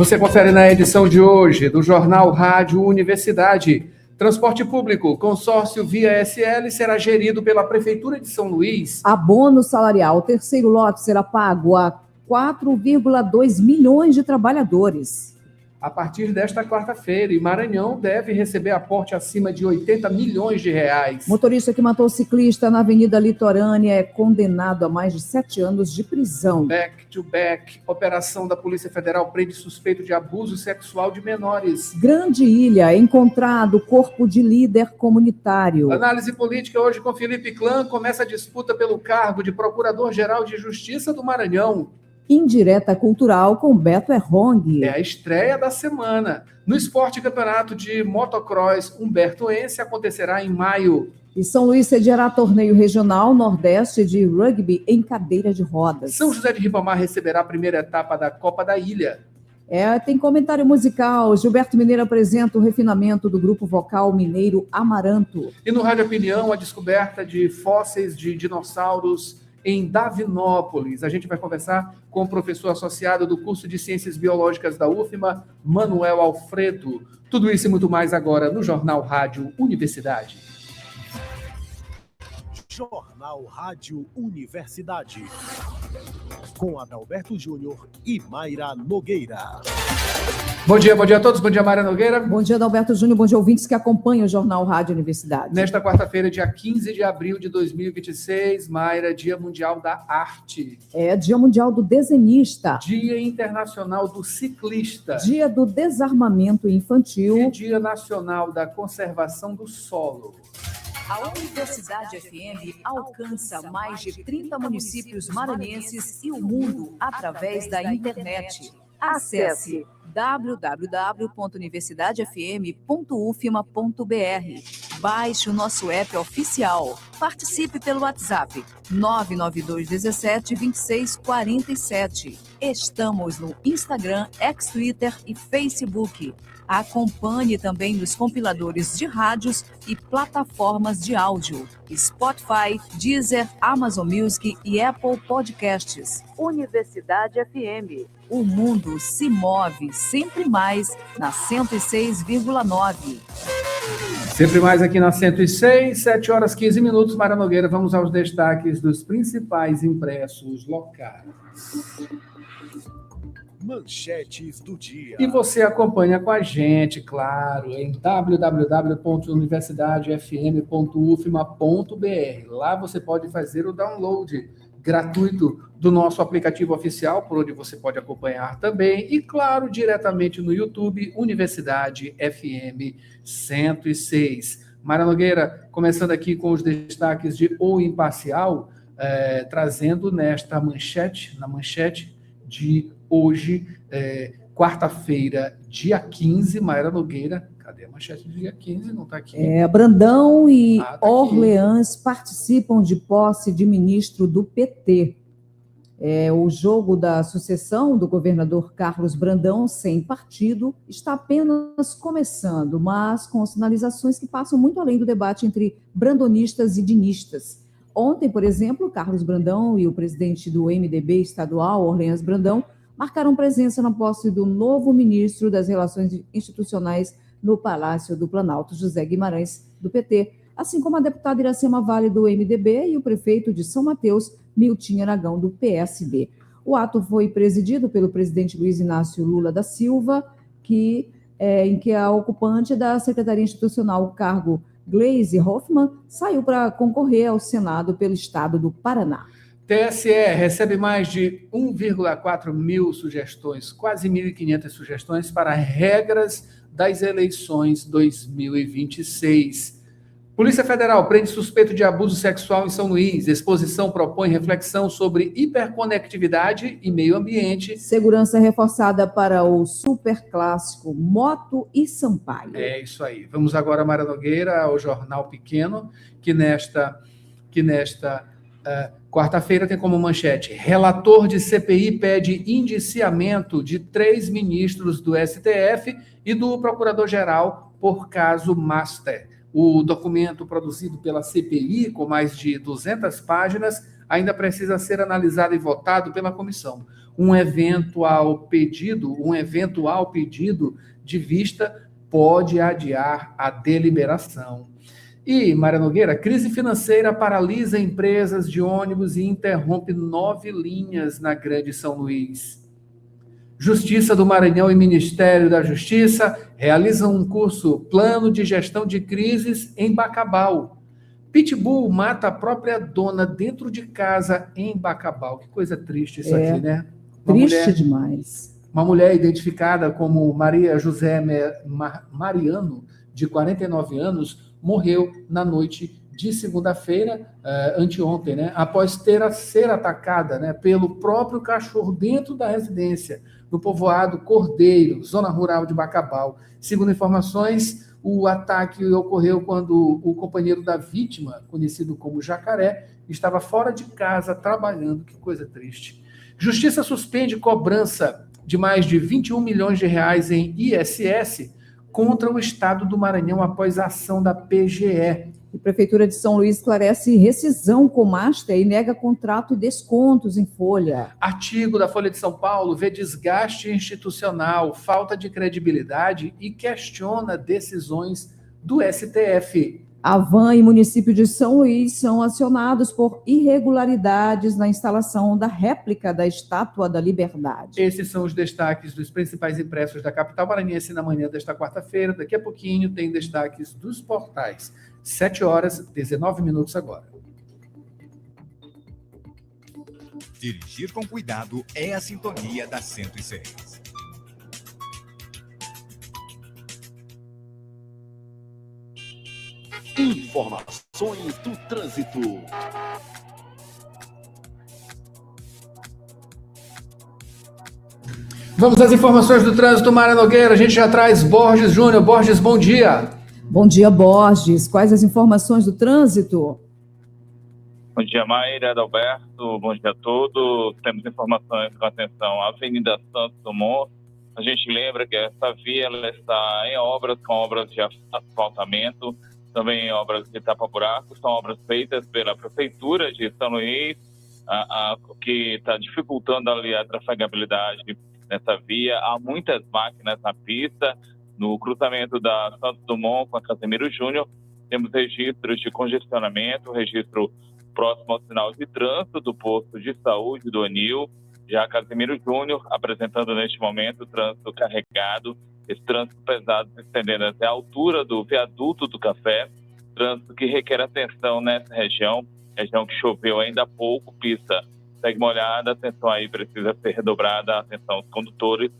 Você confere na edição de hoje do Jornal Rádio Universidade. Transporte público, consórcio Via SL será gerido pela Prefeitura de São Luís. Abono salarial, o terceiro lote será pago a 4,2 milhões de trabalhadores. A partir desta quarta-feira, Maranhão deve receber aporte acima de 80 milhões de reais. Motorista que matou ciclista na Avenida Litorânea é condenado a mais de 7 anos de prisão. Back to back, operação da Polícia Federal prende suspeito de abuso sexual de menores. Grande Ilha, encontrado corpo de líder comunitário. Análise política hoje com Felipe Clã, começa a disputa pelo cargo de Procurador-Geral de Justiça do Maranhão. Indireta cultural com Beto Errong. É a estreia da semana. No Esporte Campeonato de Motocross Humbertoense acontecerá em maio. E São Luís sediará torneio regional Nordeste de rugby em cadeira de rodas. São José de Ribamar receberá a primeira etapa da Copa da Ilha. Tem comentário musical. Gilberto Mineiro apresenta o refinamento do grupo vocal mineiro Amaranto. E no Rádio Opinião, a descoberta de fósseis de dinossauros em Davinópolis. A gente vai conversar com o professor associado do curso de Ciências Biológicas da UFMA, Manuel Alfredo. Tudo isso e muito mais agora no Jornal Rádio Universidade. Jornal Rádio Universidade. Com Adalberto Júnior e Mayra Nogueira. Bom dia a todos. Bom dia, Mayra Nogueira. Bom dia, Adalberto Júnior. Bom dia, ouvintes que acompanham o Jornal Rádio Universidade. Nesta quarta-feira, dia 15 de abril de 2026, Mayra, Dia Mundial da Arte. Dia Mundial do Desenhista. Dia Internacional do Ciclista. Dia do Desarmamento Infantil. E Dia Nacional da Conservação do Solo. A Universidade FM alcança mais de 30 municípios maranhenses e o mundo através da internet. Acesse www.universidadefm.ufma.br. Baixe o nosso app oficial. Participe pelo WhatsApp 992 17 26 47. Estamos no Instagram, X-Twitter e Facebook. Acompanhe também nos compiladores de rádios e plataformas de áudio, Spotify, Deezer, Amazon Music e Apple Podcasts. Universidade FM. O mundo se move sempre mais na 106,9. Sempre mais aqui na 106, 7 horas 15 minutos. Mayra Nogueira, vamos aos destaques dos principais impressos locais. Manchetes do dia. E você acompanha com a gente, claro, em www.universidadefm.ufma.br. Lá você pode fazer o download gratuito do nosso aplicativo oficial, por onde você pode acompanhar também. E, claro, diretamente no YouTube, Universidade FM 106. Mayra Nogueira, começando aqui com os destaques de O Imparcial, trazendo na manchete de hoje, quarta-feira, dia 15, Mayra Nogueira. Cadê a manchete do dia 15? Não está aqui. Brandão e tá Orleans participam de posse de ministro do PT. O jogo da sucessão do governador Carlos Brandão, sem partido, está apenas começando, mas com sinalizações que passam muito além do debate entre brandonistas e dinistas. Ontem, por exemplo, Carlos Brandão e o presidente do MDB estadual, Orleans Brandão, marcaram presença na posse do novo ministro das Relações Institucionais no Palácio do Planalto, José Guimarães, do PT, assim como a deputada Iracema Vale, do MDB, e o prefeito de São Mateus, Milton Aragão, do PSB. O ato foi presidido pelo presidente Luiz Inácio Lula da Silva, em que a ocupante da Secretaria Institucional, o cargo Gleisi Hoffmann, saiu para concorrer ao Senado pelo estado do Paraná. TSE recebe mais de 1,4 mil sugestões, quase 1.500 sugestões para regras das eleições 2026. Polícia Federal prende suspeito de abuso sexual em São Luís. Exposição propõe reflexão sobre hiperconectividade e meio ambiente. Segurança reforçada para o superclássico Moto e Sampaio. É isso aí. Vamos agora, Mayra Nogueira, ao Jornal Pequeno, que nesta quarta-feira tem como manchete: relator de CPI pede indiciamento de 3 ministros do STF e do procurador-geral por caso Master. O documento produzido pela CPI, com mais de 200 páginas, ainda precisa ser analisado e votado pela comissão. um eventual pedido de vista pode adiar a deliberação. E, Maria Nogueira, crise financeira paralisa empresas de ônibus e interrompe 9 linhas na Grande São Luís. Justiça do Maranhão e Ministério da Justiça realizam um curso Plano de Gestão de Crises em Bacabal. Pitbull mata a própria dona dentro de casa em Bacabal. Que coisa triste isso aqui, né? Triste demais. Uma mulher identificada como Maria José Mariano, de 49 anos, morreu na noite de segunda-feira, anteontem, né? Após ser atacada, né, pelo próprio cachorro dentro da residência, no povoado Cordeiro, zona rural de Bacabal. Segundo informações, o ataque ocorreu quando o companheiro da vítima, conhecido como Jacaré, estava fora de casa trabalhando. Que coisa triste. Justiça suspende cobrança de mais de 21 milhões de reais em ISS contra o Estado do Maranhão após a ação da PGE. A Prefeitura de São Luís esclarece rescisão com Master e nega contrato e descontos em folha. Artigo da Folha de São Paulo vê desgaste institucional, falta de credibilidade e questiona decisões do STF. Avan e município de São Luís são acionados por irregularidades na instalação da réplica da Estátua da Liberdade. Esses são os destaques dos principais impressos da capital maranhense na manhã desta quarta-feira. Daqui a pouquinho tem destaques dos portais. 7h19 agora. Dirigir com cuidado é a sintonia da 106. Informações do trânsito. Vamos às informações do trânsito, Maria Nogueira. A gente já traz Borges Júnior. Borges, bom dia. Bom dia, Borges. Quais as informações do trânsito? Bom dia, Mayra, Adalberto. Bom dia a todos. Temos informações com atenção à Avenida Santos Dumont. A gente lembra que essa via ela está em obras, com obras de asfaltamento, também em obras de tapa-buraco. São obras feitas pela Prefeitura de São Luís, que está dificultando ali a trafegabilidade nessa via. Há muitas máquinas na pista. No cruzamento da Santos Dumont com a Casimiro Júnior, temos registros de congestionamento, registro próximo ao sinal de trânsito do posto de saúde do Anil. Já Casimiro Júnior apresentando neste momento o trânsito carregado, esse trânsito pesado se estendendo até a altura do viaduto do Café, trânsito que requer atenção nessa região que choveu ainda há pouco, pista segue molhada, atenção aí precisa ser redobrada, atenção aos condutores.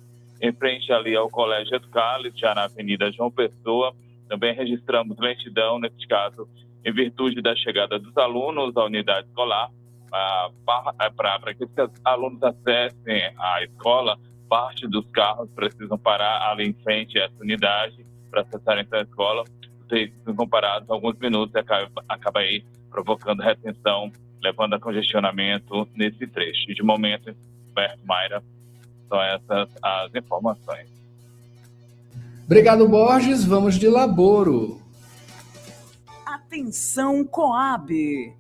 Em frente ali ao Colégio Educales, já na Avenida João Pessoa, também registramos lentidão, neste caso, em virtude da chegada dos alunos à unidade escolar. Para que os alunos acessem a escola, parte dos carros precisam parar ali em frente a essa unidade para acessarem essa escola. São comparados alguns minutos e acaba aí provocando retenção, levando a congestionamento nesse trecho. E de momento, Roberto, Mayra, são essas as informações. Obrigado, Borges. Vamos de Laboro. Atenção, Coab!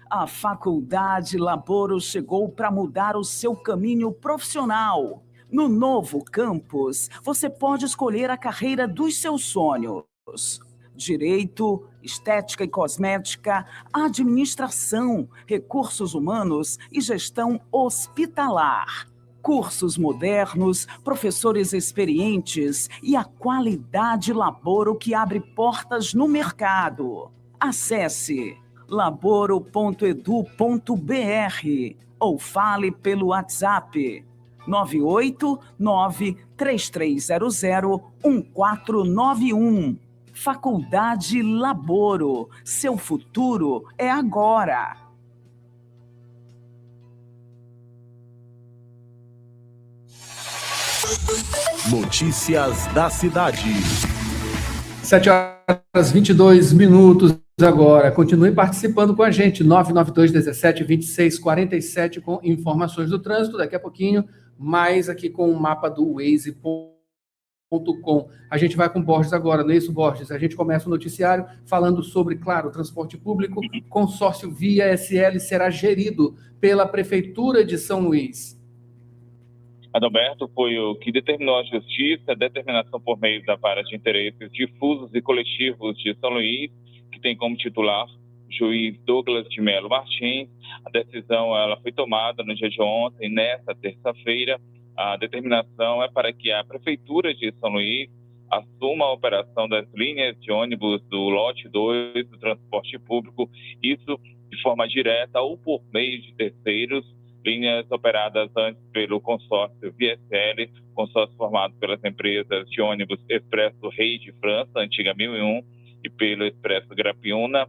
A Faculdade Laboro chegou para mudar o seu caminho profissional. No novo campus, você pode escolher a carreira dos seus sonhos. Direito, estética e cosmética, administração, recursos humanos e gestão hospitalar. Cursos modernos, professores experientes e a qualidade Laboro que abre portas no mercado. Acesse laboro.edu.br ou fale pelo WhatsApp 989-3300-1491. Faculdade Laboro. Seu futuro é agora. Notícias da cidade. 7h22 agora. Continue participando com a gente. 992-17-26-47 com informações do trânsito. Daqui a pouquinho, mais aqui com o mapa do Waze.com. A gente vai com Borges agora, não é isso, Borges? A gente começa o noticiário falando sobre, claro, o transporte público. Consórcio Via SL será gerido pela Prefeitura de São Luís. Adalberto, foi o que determinou a Justiça, a determinação por meio da Vara de Interesses Difusos e Coletivos de São Luís, que tem como titular o juiz Douglas de Melo Martins. A decisão ela foi tomada no dia de ontem, nesta terça-feira. A determinação é para que a Prefeitura de São Luís assuma a operação das linhas de ônibus do lote 2 do transporte público, isso de forma direta ou por meio de terceiros, linhas operadas antes pelo consórcio VSL, consórcio formado pelas empresas de ônibus Expresso Rei de França, antiga 1001, e pelo Expresso Grapiúna.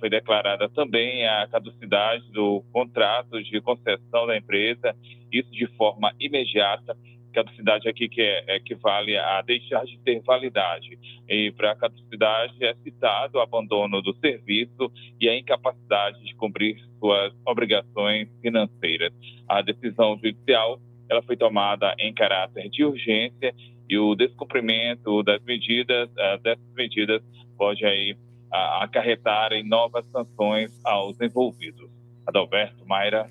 Foi declarada também a caducidade do contrato de concessão da empresa, isso de forma imediata. Caducidade aqui que equivale a deixar de ter validade. E para a caducidade é citado o abandono do serviço e a incapacidade de cumprir suas obrigações financeiras. A decisão judicial ela foi tomada em caráter de urgência e o descumprimento dessas medidas pode aí acarretar em novas sanções aos envolvidos. Adalberto, Mayra.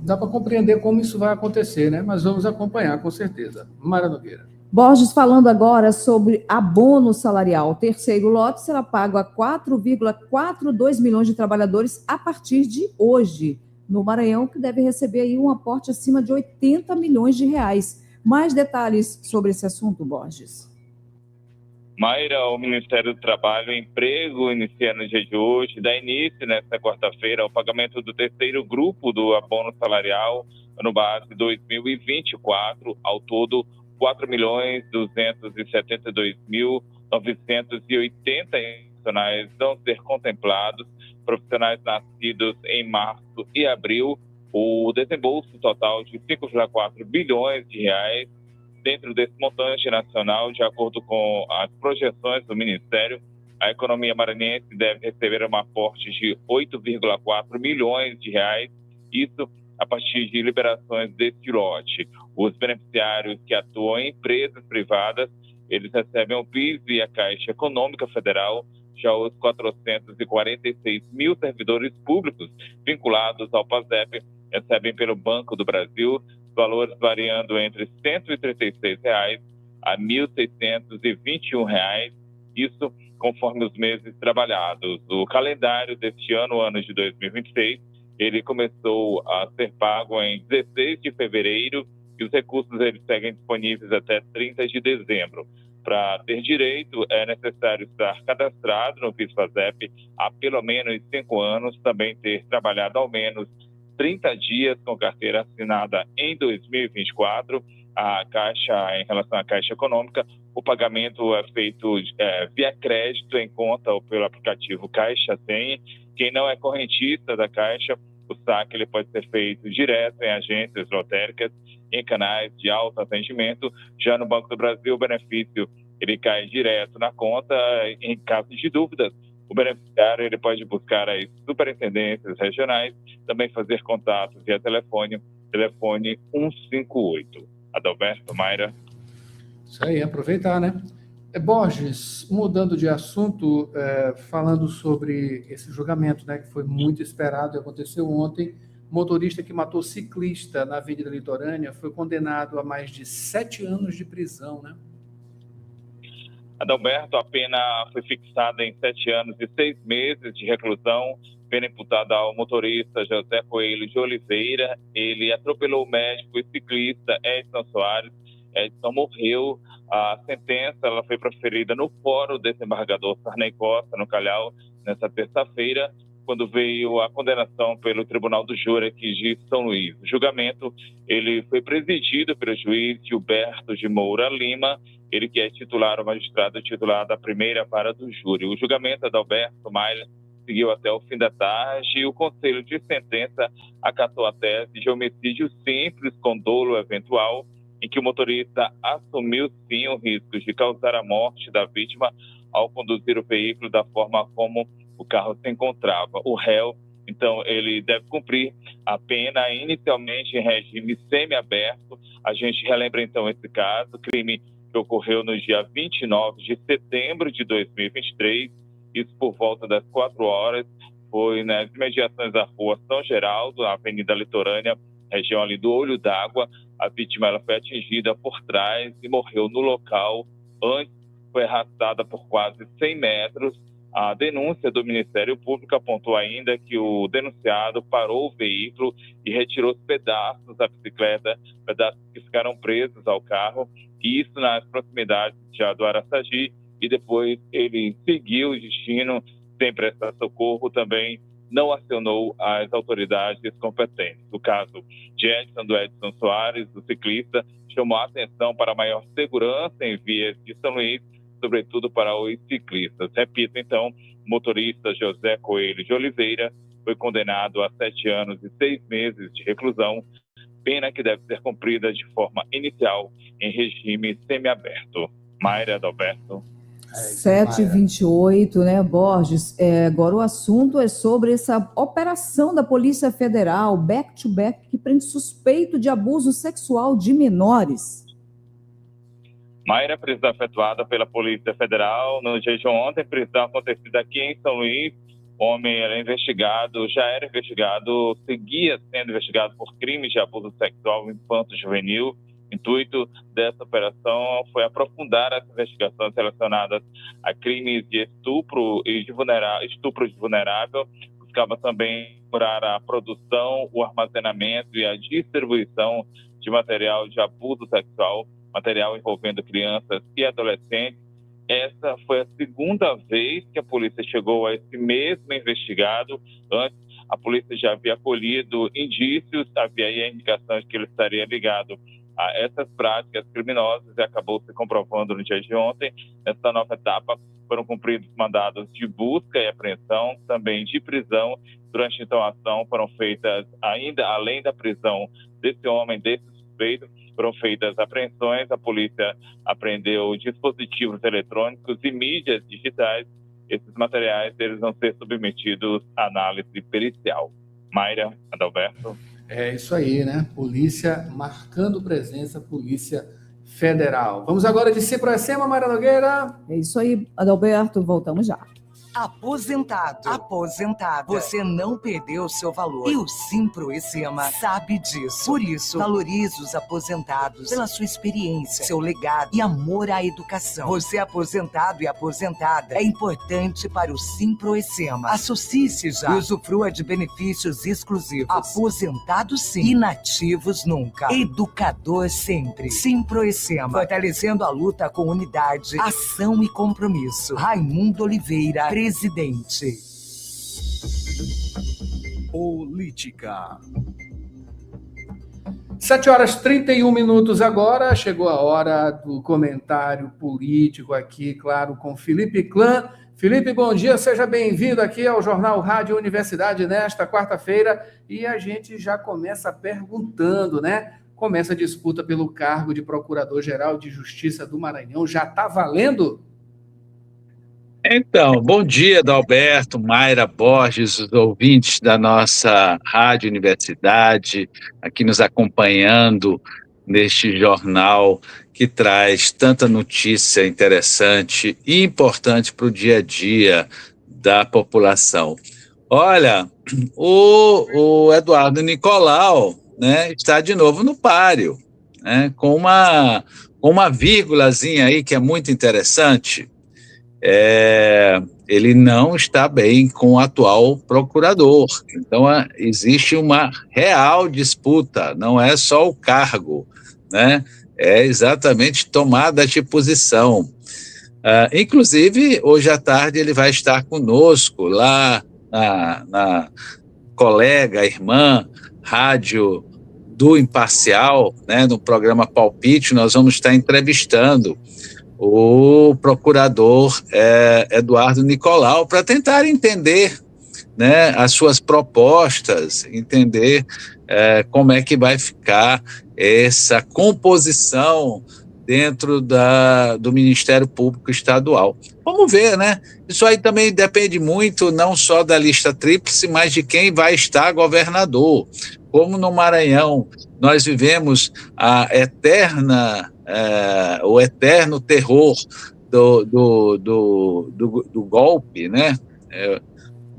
Dá para compreender como isso vai acontecer, né? Mas vamos acompanhar, com certeza. Mayra Nogueira. Borges falando agora sobre abono salarial. O terceiro lote será pago a 4,42 milhões de trabalhadores a partir de hoje, no Maranhão, que deve receber aí um aporte acima de 80 milhões de reais. Mais detalhes sobre esse assunto, Borges. Mayra, o Ministério do Trabalho e Emprego inicia no dia de hoje, dá início nesta quarta-feira ao pagamento do terceiro grupo do abono salarial no base 2024, ao todo 4.272.980 profissionais vão ser contemplados, profissionais nascidos em março e abril, o desembolso total de 5,4 bilhões de reais. Dentro desse montante nacional, de acordo com as projeções do Ministério, a economia maranhense deve receber um aporte de 8,4 milhões de reais, isso a partir de liberações deste lote. Os beneficiários que atuam em empresas privadas, eles recebem o PIS e a Caixa Econômica Federal. Já os 446 mil servidores públicos vinculados ao PASEP recebem pelo Banco do Brasil, valores variando entre R$ 136 a R$ 1.621, isso conforme os meses trabalhados. O calendário deste ano de 2026, ele começou a ser pago em 16 de fevereiro e os recursos eles seguem disponíveis até 30 de dezembro. Para ter direito, é necessário estar cadastrado no PIS/PASEP há pelo menos 5 anos, também ter trabalhado ao menos 30 dias com carteira assinada em 2024. A Caixa, em relação à Caixa Econômica, o pagamento é feito via crédito em conta ou pelo aplicativo Caixa Tem. Quem não é correntista da Caixa, o saque ele pode ser feito direto em agências lotéricas, em canais de alto atendimento. Já no Banco do Brasil, o benefício ele cai direto na conta. Em caso de dúvidas, o beneficiário ele pode buscar as superintendências regionais, também fazer contato via telefone 158. Adalberto, Mayra. Isso aí, aproveitar, né? Borges, mudando de assunto, falando sobre esse julgamento, né, que foi muito esperado e aconteceu ontem. Motorista que matou ciclista na Avenida Litorânea foi condenado a mais de 7 anos de prisão, né? Adalberto, a pena foi fixada em 7 anos e 6 meses de reclusão, pena imputada ao motorista José Coelho de Oliveira. Ele atropelou o médico e ciclista Edson Soares. Edson morreu. A sentença ela foi proferida no Fórum Desembargador Sarney Costa, no Calhau, nesta terça-feira, quando veio a condenação pelo Tribunal do Júri aqui de São Luís. O julgamento ele foi presidido pelo juiz Gilberto de Moura Lima, ele que é o magistrado titular da primeira vara do júri. O julgamento, Adalberto Maia, seguiu até o fim da tarde e o Conselho de Sentença acatou a tese de homicídio simples com dolo eventual, em que o motorista assumiu sim o risco de causar a morte da vítima ao conduzir o veículo da forma como o carro se encontrava. O réu, então, ele deve cumprir a pena inicialmente em regime semiaberto. A gente relembra, então, esse caso, crime que ocorreu no dia 29 de setembro de 2023, isso por volta das 4 horas, foi nas imediações da rua São Geraldo, na Avenida Litorânea, região ali do Olho d'Água. A vítima ela foi atingida por trás e morreu no local. Antes foi arrastada por quase 100 metros. A denúncia do Ministério Público apontou ainda que o denunciado parou o veículo e retirou os pedaços da bicicleta, pedaços que ficaram presos ao carro, e isso nas proximidades já do Araçagi, e depois ele seguiu o destino sem prestar socorro, também não acionou as autoridades competentes. O caso de Edson Soares, do ciclista, chamou a atenção para a maior segurança em vias de São Luís, sobretudo para os ciclistas. Repito, então, o motorista José Coelho de Oliveira foi condenado a 7 anos e 6 meses de reclusão, pena que deve ser cumprida de forma inicial em regime semiaberto. Mayra Adalberto. 7h28, né, Borges? Agora o assunto é sobre essa operação da Polícia Federal, back-to-back, que prende suspeito de abuso sexual de menores. Mayra, prisão efetuada pela Polícia Federal no dia de ontem, prisão acontecida aqui em São Luís. O homem já era investigado, seguia sendo investigado por crimes de abuso sexual infanto-juvenil. O intuito dessa operação foi aprofundar as investigações relacionadas a crimes de estupro de vulnerável. Buscava também apurar a produção, o armazenamento e a distribuição de material de abuso sexual, material envolvendo crianças e adolescentes. Essa foi a segunda vez que a polícia chegou a esse mesmo investigado. Antes, a polícia já havia colhido indícios, havia aí a indicação de que ele estaria ligado a essas práticas criminosas e acabou se comprovando no dia de ontem. Nessa nova etapa, foram cumpridos mandados de busca e apreensão, também de prisão. Durante então a ação foram feitas, ainda além da prisão desse homem, desse suspeito, foram feitas apreensões. A polícia apreendeu dispositivos eletrônicos e mídias digitais. Esses materiais eles vão ser submetidos à análise pericial. Mayra Adalberto. É isso aí, né? Polícia marcando presença, Polícia Federal. Vamos agora de Ciproecema, Mayra Nogueira. É isso aí, Adalberto, voltamos já. Aposentado, aposentada, você não perdeu seu valor. E o Simproecema sabe disso. Por isso, valorize os aposentados pela sua experiência, seu legado e amor à educação. Você aposentado e aposentada é importante para o Simproecema. Associe-se já e usufrua de benefícios exclusivos. Aposentado sim, inativos nunca. Educador sempre. Simproecema, fortalecendo a luta com unidade, ação e compromisso. Raimundo Oliveira, presidente. Política. 7h31 agora, chegou a hora do comentário político aqui, claro, com Felipe Clã. Felipe, bom dia, seja bem-vindo aqui ao Jornal Rádio Universidade nesta quarta-feira, e a gente já começa perguntando, né? Começa a disputa pelo cargo de Procurador-Geral de Justiça do Maranhão, já está valendo? Então, bom dia, Adalberto, Mayra, Borges, os ouvintes da nossa Rádio Universidade, aqui nos acompanhando neste jornal que traz tanta notícia interessante e importante para o dia a dia da população. Olha, o Eduardo Nicolau, né, está de novo no páreo, né, com uma vírgulazinha aí que é muito interessante. Ele não está bem com o atual procurador. Então, existe uma real disputa, não é só o cargo, né? É exatamente tomada de posição. Inclusive, hoje à tarde ele vai estar conosco lá na colega, irmã, Rádio do Imparcial, né, no programa Palpite. Nós vamos estar entrevistando o procurador Eduardo Nicolau para tentar entender, né, as suas propostas, entender como é que vai ficar essa composição dentro do Ministério Público Estadual. Vamos ver, né? Isso aí também depende muito não só da lista tríplice, mas de quem vai estar governador. Como no Maranhão nós vivemos o eterno terror do golpe, né?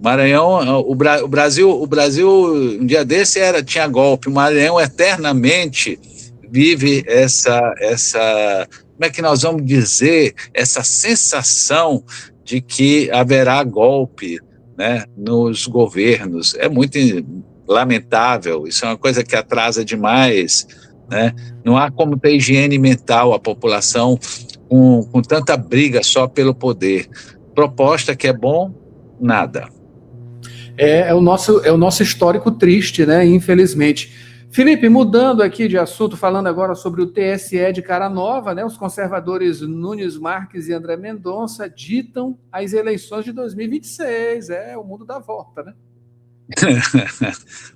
Maranhão, o Brasil, um dia desse tinha golpe. O Maranhão eternamente vive como é que nós vamos dizer, essa sensação de que haverá golpe, né, nos governos. É muito lamentável, isso é uma coisa que atrasa demais, né? Não há como ter higiene mental a população com tanta briga só pelo poder. Proposta que é bom, nada. É o nosso histórico triste, né? Infelizmente. Felipe, mudando aqui de assunto, falando agora sobre o TSE de cara nova, né? Os conservadores Nunes Marques e André Mendonça ditam as eleições de 2026. O mundo dá volta, né?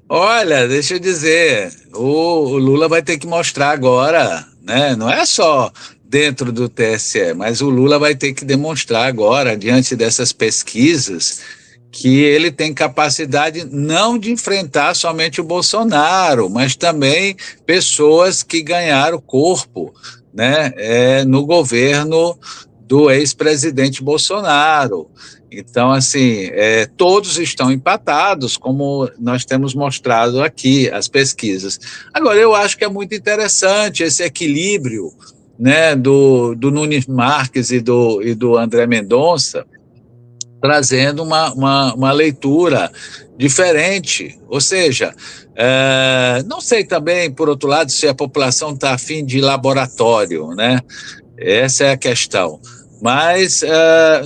Olha, deixa eu dizer, o Lula vai ter que mostrar agora, né? Não é só dentro do TSE, mas o Lula vai ter que demonstrar agora, diante dessas pesquisas, que ele tem capacidade não de enfrentar somente o Bolsonaro, mas também pessoas que ganharam corpo, né, no governo do ex-presidente Bolsonaro. Então, assim, todos estão empatados, como nós temos mostrado aqui, as pesquisas. Agora, eu acho que é muito interessante esse equilíbrio, né, do Nunes Marques e do André Mendonça, trazendo uma leitura diferente, ou seja, não sei também, por outro lado, se a população está afim de laboratório, né? Essa é a questão, mas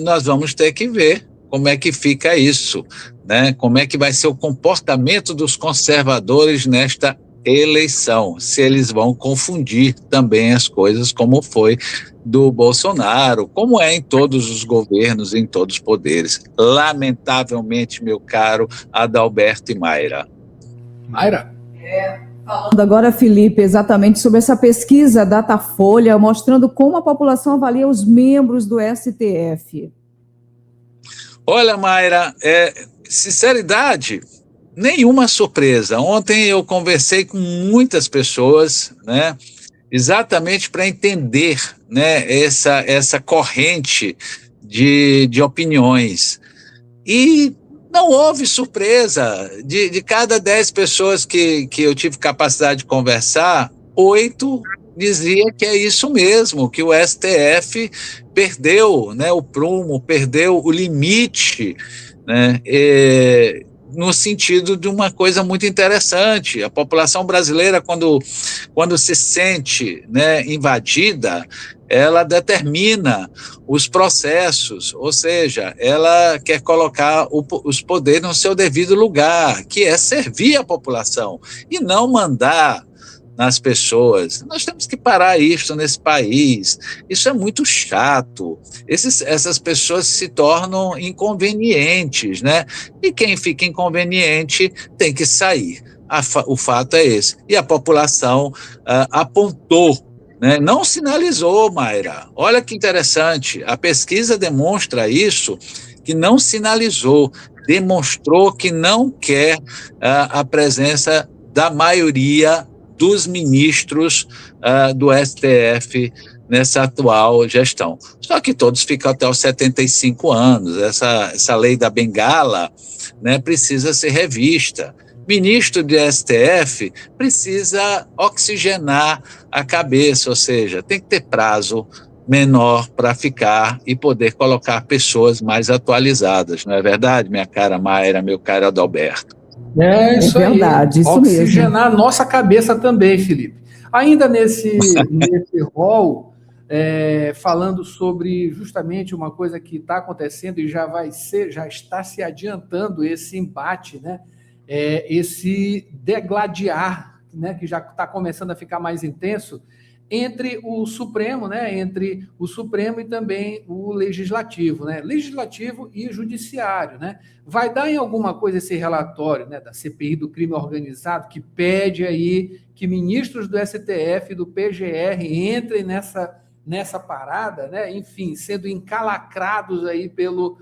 nós vamos ter que ver como é que fica isso, né? Como é que vai ser o comportamento dos conservadores nesta eleição, se eles vão confundir também as coisas como foi do Bolsonaro, como é em todos os governos, em todos os poderes. Lamentavelmente, meu caro Adalberto e Mayra. Mayra? Falando agora, Felipe, exatamente sobre essa pesquisa Datafolha, mostrando como a população avalia os membros do STF. Olha, Mayra, sinceridade, nenhuma surpresa. Ontem eu conversei com muitas pessoas, né, exatamente para entender, né, essa corrente de opiniões. E não houve surpresa. De cada 10 pessoas que eu tive capacidade de conversar, 8 dizia que é isso mesmo, que o STF perdeu, né, o prumo, perdeu o limite, né, no sentido de uma coisa muito interessante. A população brasileira, quando se sente, né, invadida, ela determina os processos, ou seja, ela quer colocar os poderes no seu devido lugar, que é servir a população, e não mandar nas pessoas. Nós temos que parar isso nesse país. Isso é muito chato. Essas pessoas se tornam inconvenientes, né? E quem fica inconveniente tem que sair. O fato é esse. E a população apontou, né? Não sinalizou, Mayra. Olha que interessante. A pesquisa demonstra isso, que não sinalizou, demonstrou que não quer a presença da maioria dos ministros do STF nessa atual gestão. Só que todos ficam até os 75 anos. Essa lei da bengala, né, precisa ser revista. Ministro do STF precisa oxigenar a cabeça, ou seja, tem que ter prazo menor para ficar e poder colocar pessoas mais atualizadas. Não é verdade, minha cara Mayra, meu caro Adalberto? É isso verdade, aí. Isso oxigenar mesmo. a nossa cabeça também, Felipe. Ainda nesse rol, falando sobre justamente uma coisa que está acontecendo e já está se adiantando esse embate, né? Esse degladiar, né? Que já está começando a ficar mais intenso entre o Supremo, né? Entre o Supremo e também o Legislativo, né? Legislativo e Judiciário, né? Vai dar em alguma coisa esse relatório, né, da CPI do crime organizado, que pede aí que ministros do STF e do PGR entrem nessa parada, né? Enfim, sendo encalacrados aí pelo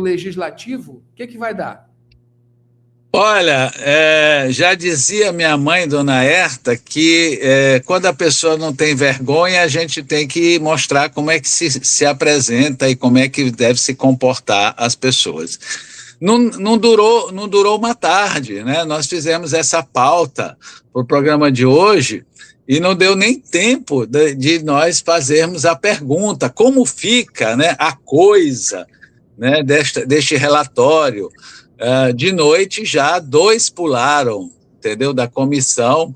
Legislativo? O que vai dar? Olha, já dizia minha mãe, dona Herta, que quando a pessoa não tem vergonha, a gente tem que mostrar como é que se apresenta e como é que deve se comportar as pessoas. não durou uma tarde, né? Nós fizemos essa pauta para o programa de hoje e não deu nem tempo de nós fazermos a pergunta, como fica, né, a coisa, né, deste relatório. De noite já 2 pularam, entendeu, da comissão,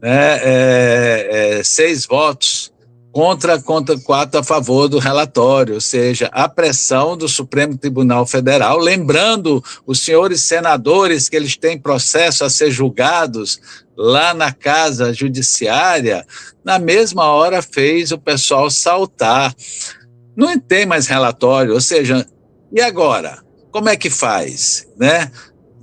né, 6 votos contra 4 a favor do relatório, ou seja, a pressão do Supremo Tribunal Federal, lembrando os senhores senadores que eles têm processo a ser julgados lá na Casa Judiciária, na mesma hora fez o pessoal saltar. Não tem mais relatório, ou seja, e agora? Como é que faz, né?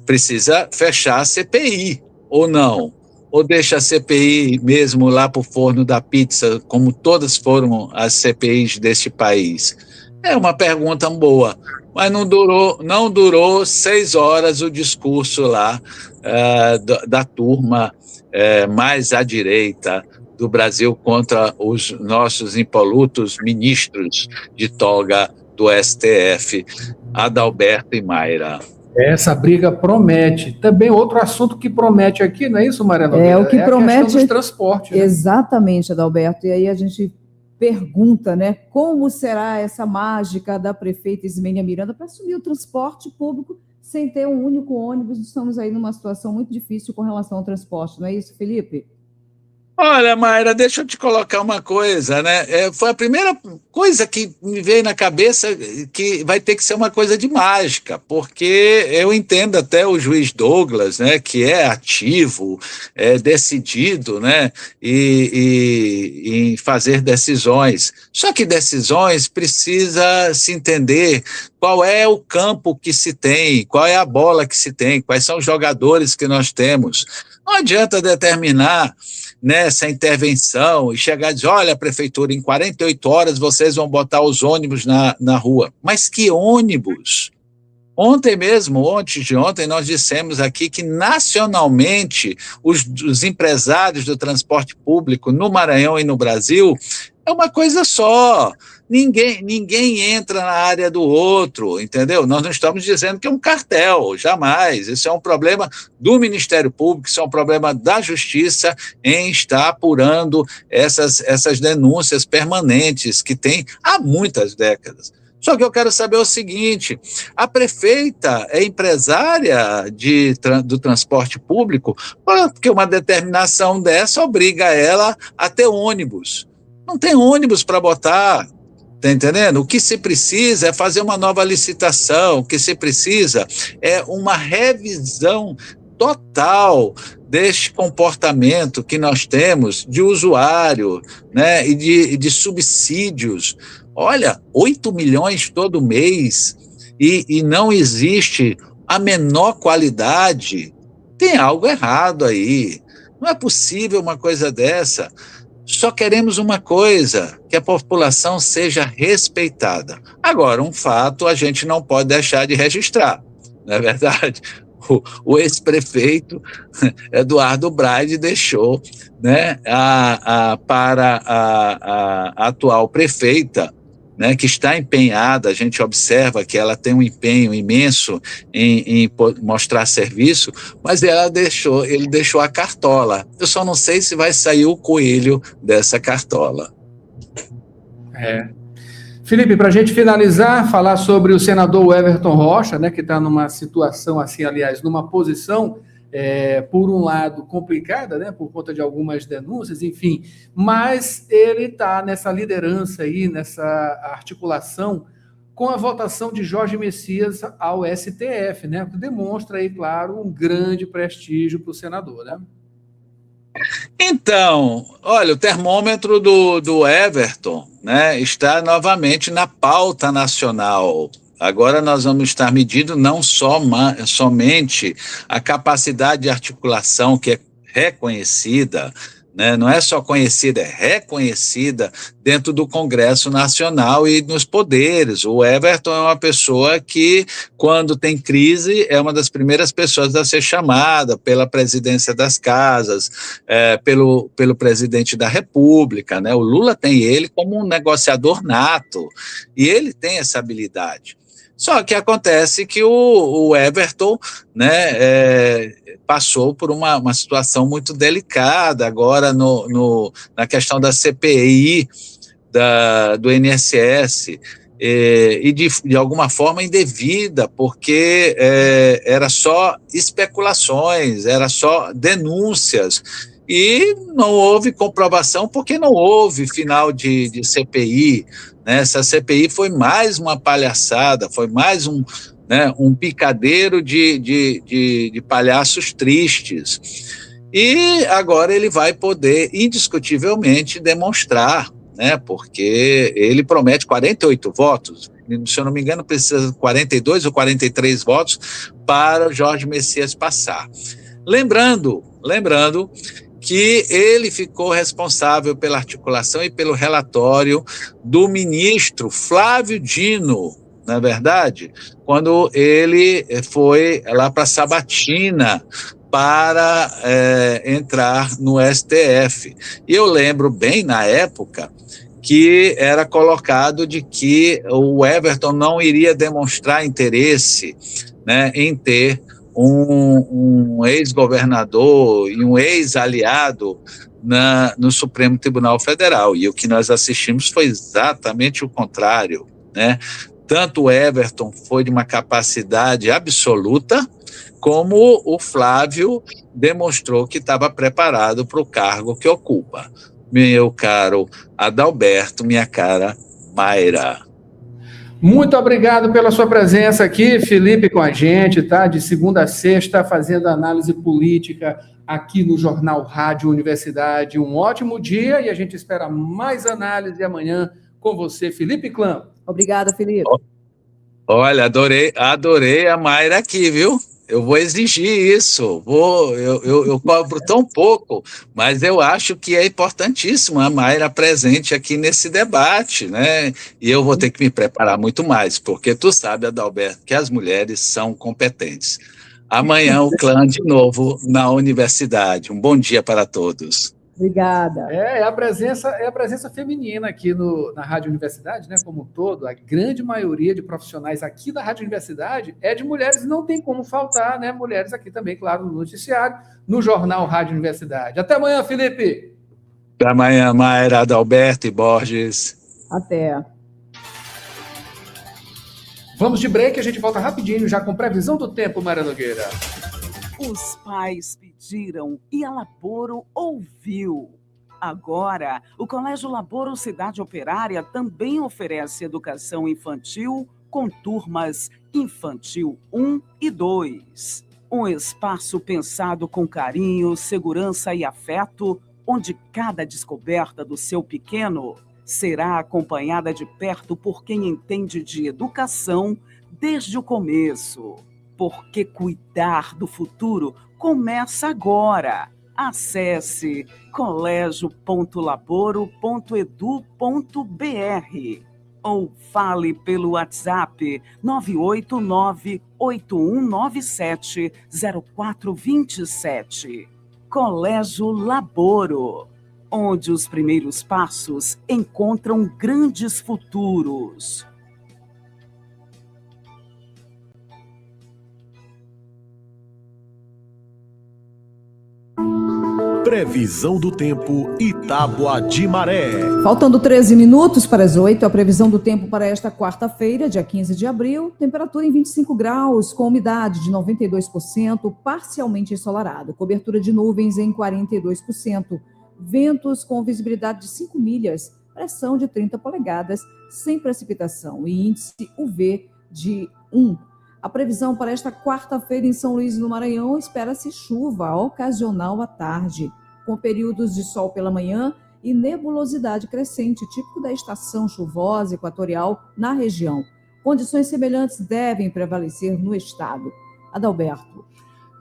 Precisa fechar a CPI, ou não? Ou deixa a CPI mesmo lá para o forno da pizza, como todas foram as CPIs deste país? É uma pergunta boa, mas não durou 6 horas o discurso lá da turma mais à direita do Brasil contra os nossos impolutos ministros de toga do STF, Adalberto e Mayra. Essa briga promete. Também outro assunto que promete aqui, não é isso, Maria Nogueira? O que promete a questão dos transportes. Né? Exatamente, Adalberto. E aí a gente pergunta, né, como será essa mágica da prefeita Ismênia Miranda para assumir o transporte público sem ter um único ônibus? Estamos aí numa situação muito difícil com relação ao transporte, não é isso, Felipe? Olha, Mayra, deixa eu te colocar uma coisa, né? Foi a primeira coisa que me veio na cabeça que vai ter que ser uma coisa de mágica, porque eu entendo até o juiz Douglas, né, que é ativo, decidido, né, e em fazer decisões. Só que decisões precisa se entender qual é o campo que se tem, qual é a bola que se tem, quais são os jogadores que nós temos. Não adianta determinar nessa intervenção e chegar e dizer, olha, prefeitura, em 48 horas vocês vão botar os ônibus na rua. Mas que ônibus? Ontem, antes de ontem, nós dissemos aqui que nacionalmente os empresários do transporte público no Maranhão e no Brasil é uma coisa só. Ninguém entra na área do outro, entendeu? Nós não estamos dizendo que é um cartel, jamais. Isso é um problema do Ministério Público, isso é um problema da Justiça em estar apurando essas denúncias permanentes que tem há muitas décadas. Só que eu quero saber o seguinte, a prefeita é empresária do transporte público porque uma determinação dessa obriga ela a ter ônibus. Não tem ônibus para botar. Está entendendo? O que se precisa é fazer uma nova licitação, o que se precisa é uma revisão total deste comportamento que nós temos de usuário, né, e de subsídios. Olha, 8 milhões todo mês e não existe a menor qualidade. Tem algo errado aí. Não é possível uma coisa dessa. Só queremos uma coisa, que a população seja respeitada. Agora, um fato a gente não pode deixar de registrar, não é verdade? O ex-prefeito Eduardo Braide deixou, né, para a atual prefeita, né, que está empenhada, a gente observa que ela tem um empenho imenso em mostrar serviço, mas ele deixou a cartola. Eu só não sei se vai sair o coelho dessa cartola. Felipe, para a gente finalizar, falar sobre o senador Everton Rocha, né, que está numa situação assim, aliás, numa posição, por um lado, complicada, né, por conta de algumas denúncias, enfim, mas ele está nessa liderança aí, nessa articulação com a votação de Jorge Messias ao STF, né, que demonstra aí, claro, um grande prestígio para o senador, né? Então, olha, o termômetro do Everton, né, está novamente na pauta nacional. Agora nós vamos estar medindo não somente a capacidade de articulação, que é reconhecida, né? Não é só conhecida, é reconhecida dentro do Congresso Nacional e nos poderes. O Everton é uma pessoa que, quando tem crise, é uma das primeiras pessoas a ser chamada pela presidência das casas, pelo presidente da República, né? O Lula tem ele como um negociador nato, e ele tem essa habilidade. Só que acontece que o Everton, né, passou por uma situação muito delicada agora na questão da CPI do INSS, e de alguma forma indevida, porque era só especulações, era só denúncias, e não houve comprovação porque não houve final de CPI, né? Essa CPI foi mais uma palhaçada, foi mais um picadeiro de palhaços tristes. E agora ele vai poder indiscutivelmente demonstrar, né, porque ele promete 48 votos, se eu não me engano precisa de 42 ou 43 votos para o Jorge Messias passar. Lembrando que ele ficou responsável pela articulação e pelo relatório do ministro Flávio Dino, não é verdade? Quando ele foi lá para Sabatina para entrar no STF. E eu lembro bem, na época, que era colocado de que o Everton não iria demonstrar interesse, né, em ter um ex-governador e um ex-aliado no Supremo Tribunal Federal. E o que nós assistimos foi exatamente o contrário, né? Tanto o Everton foi de uma capacidade absoluta, como o Flávio demonstrou que estava preparado para o cargo que ocupa. Meu caro Adalberto, minha cara Mayra. Muito obrigado pela sua presença aqui, Felipe, com a gente, tá? De segunda a sexta, fazendo análise política aqui no Jornal Rádio Universidade. Um ótimo dia e a gente espera mais análise amanhã com você, Felipe Clã. Obrigada, Felipe. Olha, adorei a Mayra aqui, viu? Eu vou exigir isso, eu cobro tão pouco, mas eu acho que é importantíssimo a Mayra presente aqui nesse debate, né? E eu vou ter que me preparar muito mais, porque tu sabe, Adalberto, que as mulheres são competentes. Amanhã o clã de novo na universidade. Um bom dia para todos. Obrigada. É a presença feminina aqui na Rádio Universidade, né, como um todo. A grande maioria de profissionais aqui da Rádio Universidade é de mulheres, e não tem como faltar, né, mulheres aqui também, claro, no noticiário, no Jornal Rádio Universidade. Até amanhã, Felipe! Até amanhã, Mayra, Adalberto e Borges. Até. Vamos de break, a gente volta rapidinho, já com previsão do tempo, Mayra Nogueira. Os pais pediram e a Laboro ouviu. Agora, o Colégio Laboro Cidade Operária também oferece educação infantil com turmas Infantil 1 e 2. Um espaço pensado com carinho, segurança e afeto, onde cada descoberta do seu pequeno será acompanhada de perto por quem entende de educação desde o começo. Porque cuidar do futuro começa agora. Acesse colégio.laboro.edu.br ou fale pelo WhatsApp 989-8197-0427. Colégio Laboro, onde os primeiros passos encontram grandes futuros. Previsão do tempo e Tábua de Maré. Faltando 13 minutos para as 8, a previsão do tempo para esta quarta-feira, dia 15 de abril, temperatura em 25 graus, com umidade de 92%, parcialmente ensolarado, cobertura de nuvens em 42%, ventos com visibilidade de 5 milhas, pressão de 30 polegadas, sem precipitação e índice UV de 1. A previsão para esta quarta-feira em São Luís, no Maranhão, espera-se chuva ocasional à tarde, com períodos de sol pela manhã e nebulosidade crescente, típico da estação chuvosa equatorial na região. Condições semelhantes devem prevalecer no estado. Adalberto.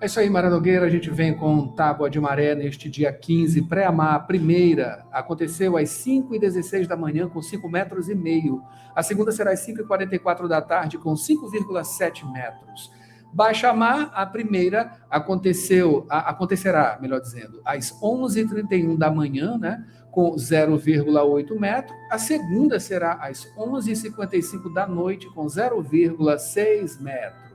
É isso aí, Mayra Nogueira. A gente vem com Tábua de Maré neste dia 15. Pré-amar, a primeira, aconteceu às 5h16 da manhã, com 5,5 metros. A segunda será às 5h44 da tarde, com 5,7 metros. Baixa-mar, a primeira acontecerá, melhor dizendo, às 11h31 da manhã, né, com 0,8 metro. A segunda será às 11h55 da noite, com 0,6 metro.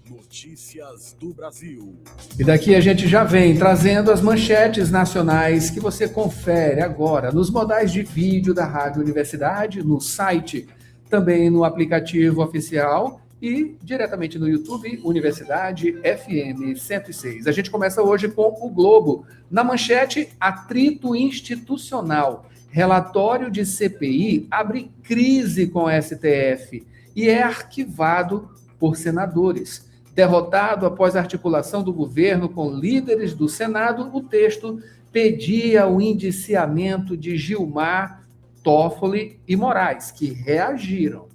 Notícias do Brasil. E daqui a gente já vem trazendo as manchetes nacionais que você confere agora nos modais de vídeo da Rádio Universidade, no site, também no aplicativo oficial e diretamente no YouTube, Universidade FM 106. A gente começa hoje com o Globo. Na manchete, atrito institucional. Relatório de CPI abre crise com o STF e é arquivado por senadores. Derrotado após a articulação do governo com líderes do Senado, o texto pedia o indiciamento de Gilmar, Toffoli e Moraes, que reagiram.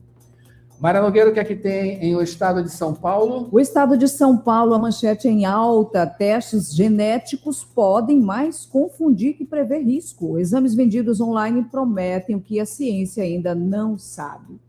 Mayra Nogueira, o que é que tem em o estado de São Paulo? O estado de São Paulo, a manchete em alta, testes genéticos podem mais confundir que prever risco. Exames vendidos online prometem o que a ciência ainda não sabe.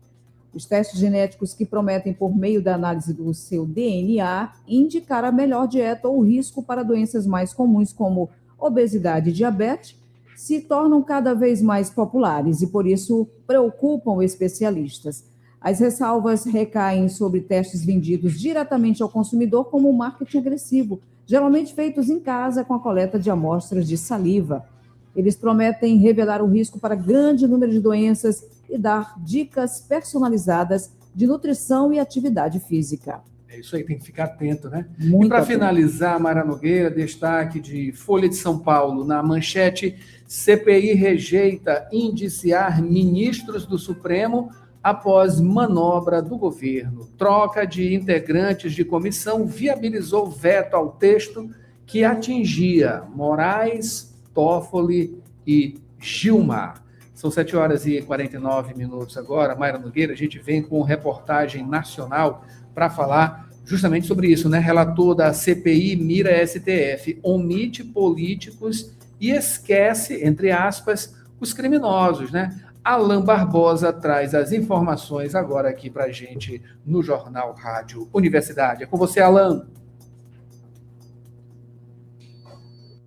Os testes genéticos que prometem, por meio da análise do seu DNA, indicar a melhor dieta ou risco para doenças mais comuns, como obesidade e diabetes, se tornam cada vez mais populares e, por isso, preocupam especialistas. As ressalvas recaem sobre testes vendidos diretamente ao consumidor como marketing agressivo, geralmente feitos em casa com a coleta de amostras de saliva. Eles prometem revelar o risco para grande número de doenças e dar dicas personalizadas de nutrição e atividade física. É isso aí, tem que ficar atento, né? Muito e para atento. finalizar, Mayra Nogueira, destaque de Folha de São Paulo, na manchete, CPI rejeita indiciar ministros do Supremo após manobra do governo. Troca de integrantes de comissão viabilizou veto ao texto que atingia Moraes, Toffoli e Gilmar. São 7h49 agora. Mayra Nogueira, a gente vem com reportagem nacional para falar justamente sobre isso, né? Relator da CPI mira STF, omite políticos e esquece, entre aspas, os criminosos, né? Alan Barbosa traz as informações agora aqui para a gente no Jornal Rádio Universidade. É com você, Alan.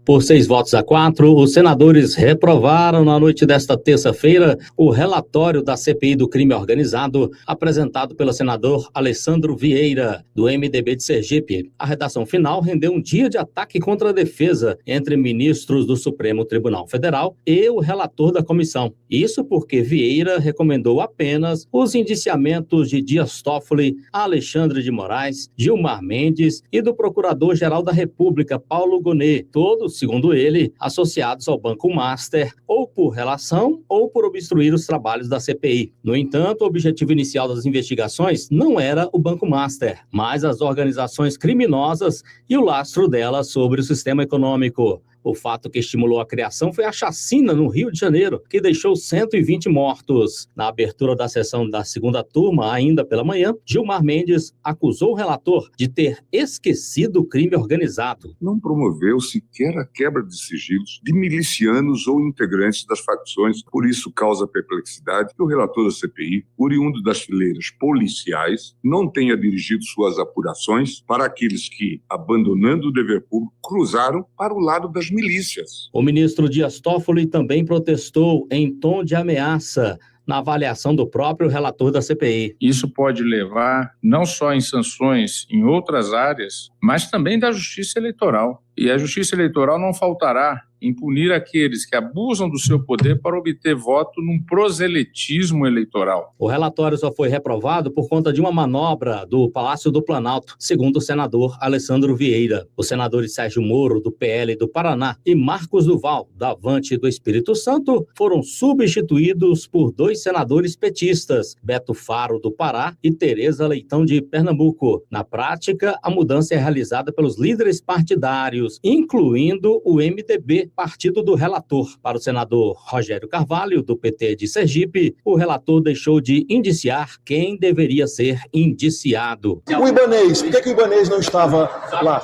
Por 6 votos a 4, os senadores reprovaram na noite desta terça-feira o relatório da CPI do crime organizado apresentado pelo senador Alessandro Vieira, do MDB de Sergipe. A redação final rendeu um dia de ataque contra a defesa entre ministros do Supremo Tribunal Federal e o relator da comissão. Isso porque Vieira recomendou apenas os indiciamentos de Dias Toffoli, Alexandre de Moraes, Gilmar Mendes e do Procurador-Geral da República, Paulo Gonet, todos, segundo ele, associados ao Banco Master, ou por relação ou por obstruir os trabalhos da CPI. No entanto, o objetivo inicial das investigações não era o Banco Master, mas as organizações criminosas e o lastro delas sobre o sistema econômico. O fato que estimulou a criação foi a chacina no Rio de Janeiro, que deixou 120 mortos. Na abertura da sessão da segunda turma, ainda pela manhã, Gilmar Mendes acusou o relator de ter esquecido o crime organizado. Não promoveu sequer a quebra de sigilos de milicianos ou integrantes das facções. Por isso, causa perplexidade que o relator da CPI, oriundo das fileiras policiais, não tenha dirigido suas apurações para aqueles que, abandonando o dever público, cruzaram para o lado das milícias. O ministro Dias Toffoli também protestou em tom de ameaça na avaliação do próprio relator da CPI. Isso pode levar não só em sanções em outras áreas, mas também da justiça eleitoral. E a justiça eleitoral não faltará em punir aqueles que abusam do seu poder para obter voto num proselitismo eleitoral. O relatório só foi reprovado por conta de uma manobra do Palácio do Planalto, segundo o senador Alessandro Vieira. Os senadores Sérgio Moro, do PL do Paraná, e Marcos Duval, da Avante do Espírito Santo, foram substituídos por 2 senadores petistas, Beto Faro, do Pará, e Tereza Leitão, de Pernambuco. Na prática, a mudança é realizada pelos líderes partidários, incluindo o MDB, partido do relator. Para o senador Rogério Carvalho, do PT de Sergipe, o relator deixou de indiciar quem deveria ser indiciado. O Ibanez, por que o Ibanez não estava lá?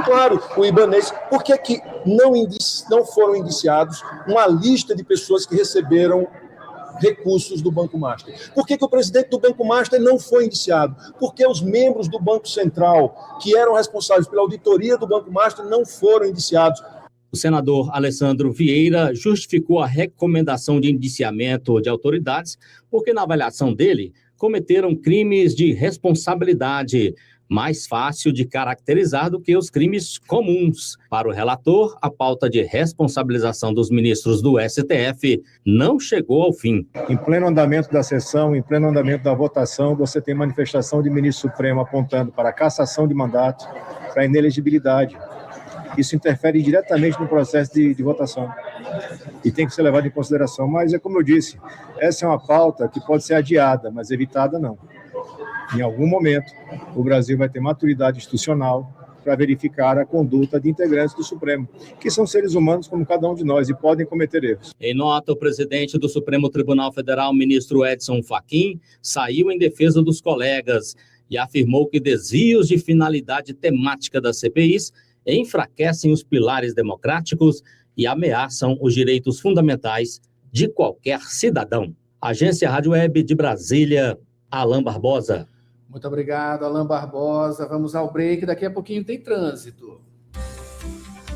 Claro, o Ibanez, por que não foram indiciados uma lista de pessoas que receberam recursos do Banco Master. Por que o presidente do Banco Master não foi indiciado? Porque os membros do Banco Central, que eram responsáveis pela auditoria do Banco Master, não foram indiciados. O senador Alessandro Vieira justificou a recomendação de indiciamento de autoridades porque, na avaliação dele, cometeram crimes de responsabilidade, mais fácil de caracterizar do que os crimes comuns. Para o relator, a pauta de responsabilização dos ministros do STF não chegou ao fim. Em pleno andamento da sessão, em pleno andamento da votação, você tem manifestação de ministro Supremo apontando para a cassação de mandato, para a inelegibilidade. Isso interfere diretamente no processo de votação e tem que ser levado em consideração. Mas é como eu disse, essa é uma pauta que pode ser adiada, mas evitada não. Em algum momento, o Brasil vai ter maturidade institucional para verificar a conduta de integrantes do Supremo, que são seres humanos como cada um de nós e podem cometer erros. Em nota, o presidente do Supremo Tribunal Federal, ministro Edson Fachin, saiu em defesa dos colegas e afirmou que desvios de finalidade temática das CPIs enfraquecem os pilares democráticos e ameaçam os direitos fundamentais de qualquer cidadão. Agência Rádio Web de Brasília, Alain Barbosa. Muito obrigado, Alain Barbosa. Vamos ao break, daqui a pouquinho tem trânsito.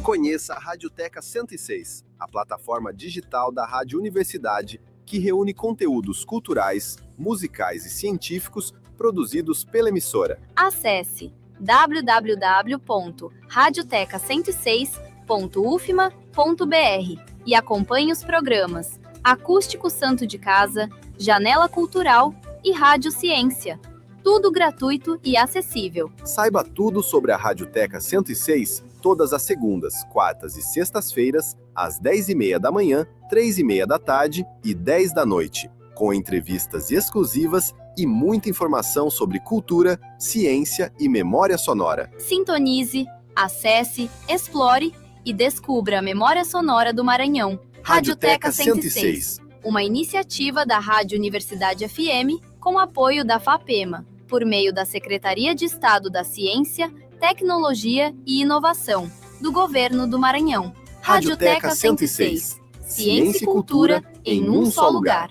Conheça a Radioteca 106, a plataforma digital da Rádio Universidade que reúne conteúdos culturais, musicais e científicos produzidos pela emissora. Acesse www.radioteca106.ufma.br e acompanhe os programas Acústico Santo de Casa, Janela Cultural e Rádio Ciência. Tudo gratuito e acessível. Saiba tudo sobre a Radioteca 106 todas as segundas, quartas e sextas-feiras, às 10h30 da manhã, 3h30 da tarde e 10 da noite, com entrevistas exclusivas e muita informação sobre cultura, ciência e memória sonora. Sintonize, acesse, explore e descubra a memória sonora do Maranhão. Radioteca 106. Uma iniciativa da Rádio Universidade FM com apoio da FAPEMA, por meio da Secretaria de Estado da Ciência, Tecnologia e Inovação, do Governo do Maranhão. Radioteca 106. Ciência e cultura em um só lugar.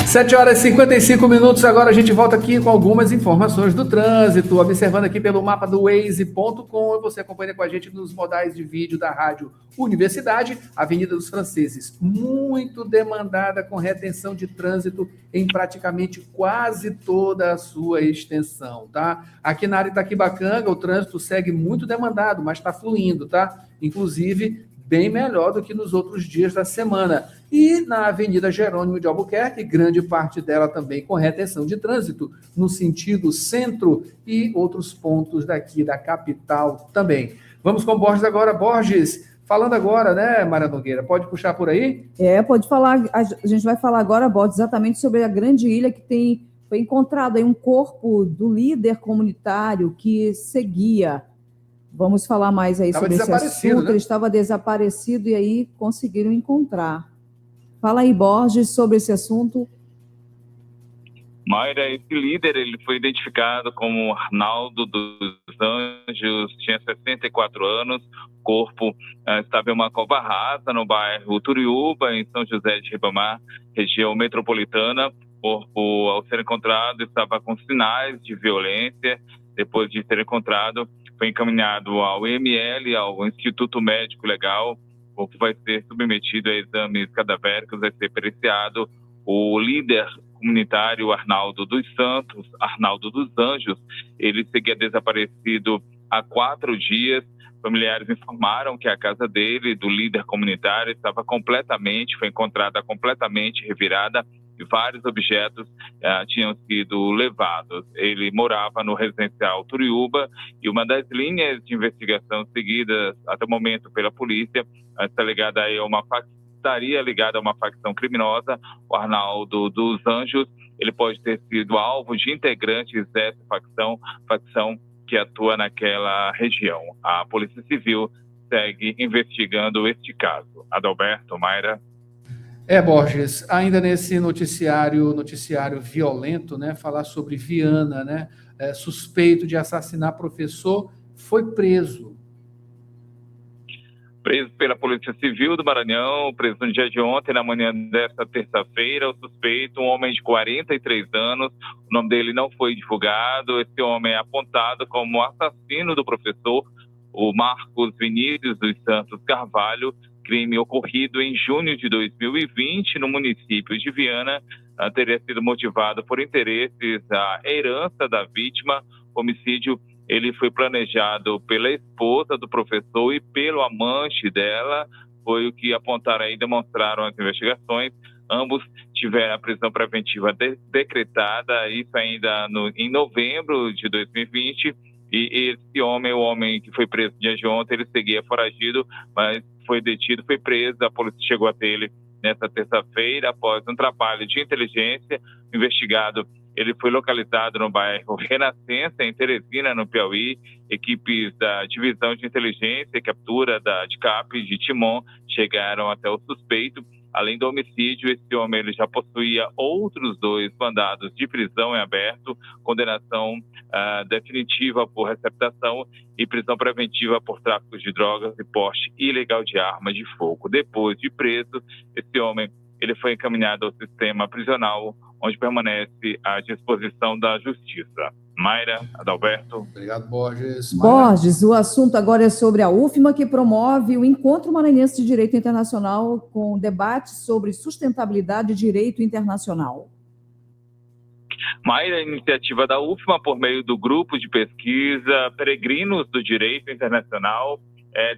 7h55, agora a gente volta aqui com algumas informações do trânsito, observando aqui pelo mapa do Waze.com, você acompanha com a gente nos modais de vídeo da Rádio Universidade, Avenida dos Franceses, muito demandada com retenção de trânsito em praticamente quase toda a sua extensão, tá? Aqui na área Itaquibacanga, o trânsito segue muito demandado, mas está fluindo, tá? Inclusive, bem melhor do que nos outros dias da semana. E na Avenida Jerônimo de Albuquerque, grande parte dela também com retenção de trânsito, no sentido centro e outros pontos daqui da capital também. Vamos com Borges agora. Borges, falando agora, né, Mara Nogueira? Pode puxar por aí? Pode falar. A gente vai falar agora, Borges, exatamente sobre a grande ilha que foi encontrado aí um corpo do líder comunitário que seguia. Vamos falar mais aí sobre esse assunto. Né? Ele estava desaparecido e aí conseguiram encontrar. Fala aí, Borges, sobre esse assunto. Mayra, esse líder ele foi identificado como Arnaldo dos Anjos, tinha 64 anos, o corpo estava em uma cova rasa no bairro Turiúba, em São José de Ribamar, região metropolitana. O corpo, ao ser encontrado, estava com sinais de violência. Depois de ser encontrado, foi encaminhado ao IML, ao Instituto Médico Legal. O corpo vai ser submetido a exames cadavéricos, vai ser periciado. O líder comunitário Arnaldo dos Anjos, ele seguia desaparecido há 4 dias. Familiares informaram que a casa dele, do líder comunitário, foi encontrada completamente revirada e vários objetos tinham sido levados. Ele morava no residencial Turiúba e uma das linhas de investigação seguidas até o momento pela polícia estaria ligada a uma facção criminosa. O Arnaldo dos Anjos, ele pode ter sido alvo de integrantes dessa facção que atua naquela região. A Polícia Civil segue investigando este caso. Adalberto, Mayra. Borges, ainda nesse noticiário violento, né, falar sobre Viana, né, suspeito de assassinar professor, foi preso. Preso pela Polícia Civil do Maranhão, preso no dia de ontem, na manhã desta terça-feira, o suspeito, um homem de 43 anos, o nome dele não foi divulgado. Esse homem é apontado como assassino do professor, o Marcos Vinícius dos Santos Carvalho, crime ocorrido em junho de 2020 no município de Viana. Teria sido motivado por interesses à herança da vítima. O homicídio ele foi planejado pela esposa do professor e pelo amante dela, foi o que apontaram e demonstraram as investigações. Ambos tiveram a prisão preventiva decretada, isso ainda em novembro de 2020, e esse homem, o homem que foi preso no dia de ontem, ele seguia foragido, mas foi detido, foi preso, a polícia chegou até ele nesta terça-feira, após um trabalho de inteligência. O investigado ele foi localizado no bairro Renascença, em Teresina, no Piauí. Equipes da Divisão de Inteligência e Captura da DICAP de Timon chegaram até o suspeito. Além do homicídio, esse homem ele já possuía outros 2 mandados de prisão em aberto, condenação definitiva por receptação e prisão preventiva por tráfico de drogas e porte ilegal de armas de fogo. Depois de preso, esse homem ele foi encaminhado ao sistema prisional, onde permanece à disposição da Justiça. Mayra, Adalberto. Obrigado, Borges. Borges, o assunto agora é sobre a UFMA, que promove o Encontro Maranhense de Direito Internacional com debate sobre sustentabilidade e direito internacional. Mayra, iniciativa da UFMA, por meio do grupo de pesquisa Peregrinos do Direito Internacional,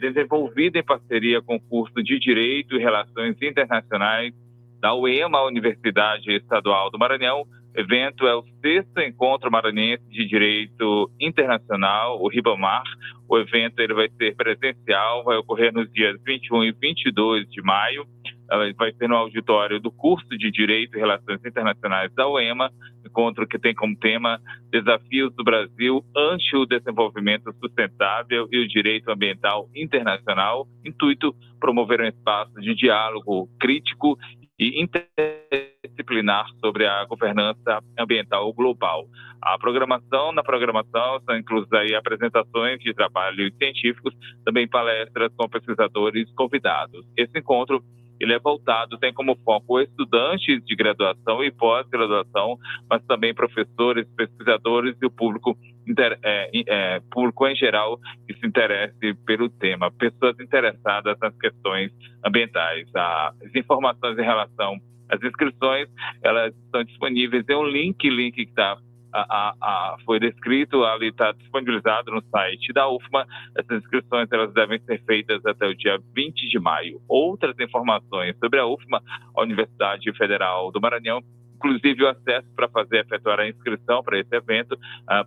desenvolvida em parceria com o curso de Direito e Relações Internacionais da UEMA, Universidade Estadual do Maranhão. O evento é o 6º Encontro Maranhense de Direito Internacional, o RIBAMAR. O evento ele vai ser presencial, vai ocorrer nos dias 21 e 22 de maio. Vai ser no auditório do curso de Direito e Relações Internacionais da UEMA, encontro que tem como tema Desafios do Brasil ante o Desenvolvimento Sustentável e o Direito Ambiental Internacional. Intuito, promover um espaço de diálogo crítico e interdisciplinar sobre a governança ambiental global. Na programação são inclusas aí apresentações de trabalhos científicos, também palestras com pesquisadores convidados. Esse encontro ele é voltado, tem como foco estudantes de graduação e pós-graduação, mas também professores, pesquisadores e o público em geral que se interesse pelo tema, pessoas interessadas nas questões ambientais. As informações em relação às inscrições, elas estão disponíveis em um link que está foi descrito, ali está disponibilizado no site da UFMA. Essas inscrições elas devem ser feitas até o dia 20 de maio. Outras informações sobre a UFMA, a Universidade Federal do Maranhão, inclusive o acesso para efetuar a inscrição para esse evento,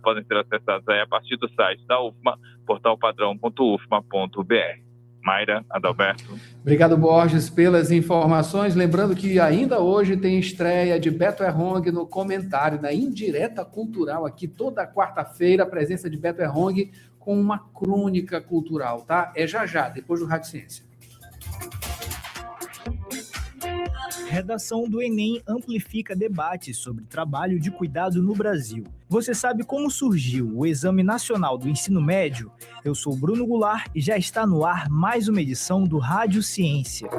podem ser acessados aí a partir do site da UFMA, portalpadrão.ufma.br. Mayra, Adalberto. Obrigado, Borges, pelas informações. Lembrando que ainda hoje tem estreia de Beto Errong no comentário, na Indireta Cultural, aqui toda quarta-feira, a presença de Beto Errong com uma crônica cultural, tá? É já, depois do Rádio Ciência. Redação do Enem amplifica debates sobre trabalho de cuidado no Brasil. Você sabe como surgiu o Exame Nacional do Ensino Médio? Eu sou Bruno Goulart e já está no ar mais uma edição do Rádio Ciência.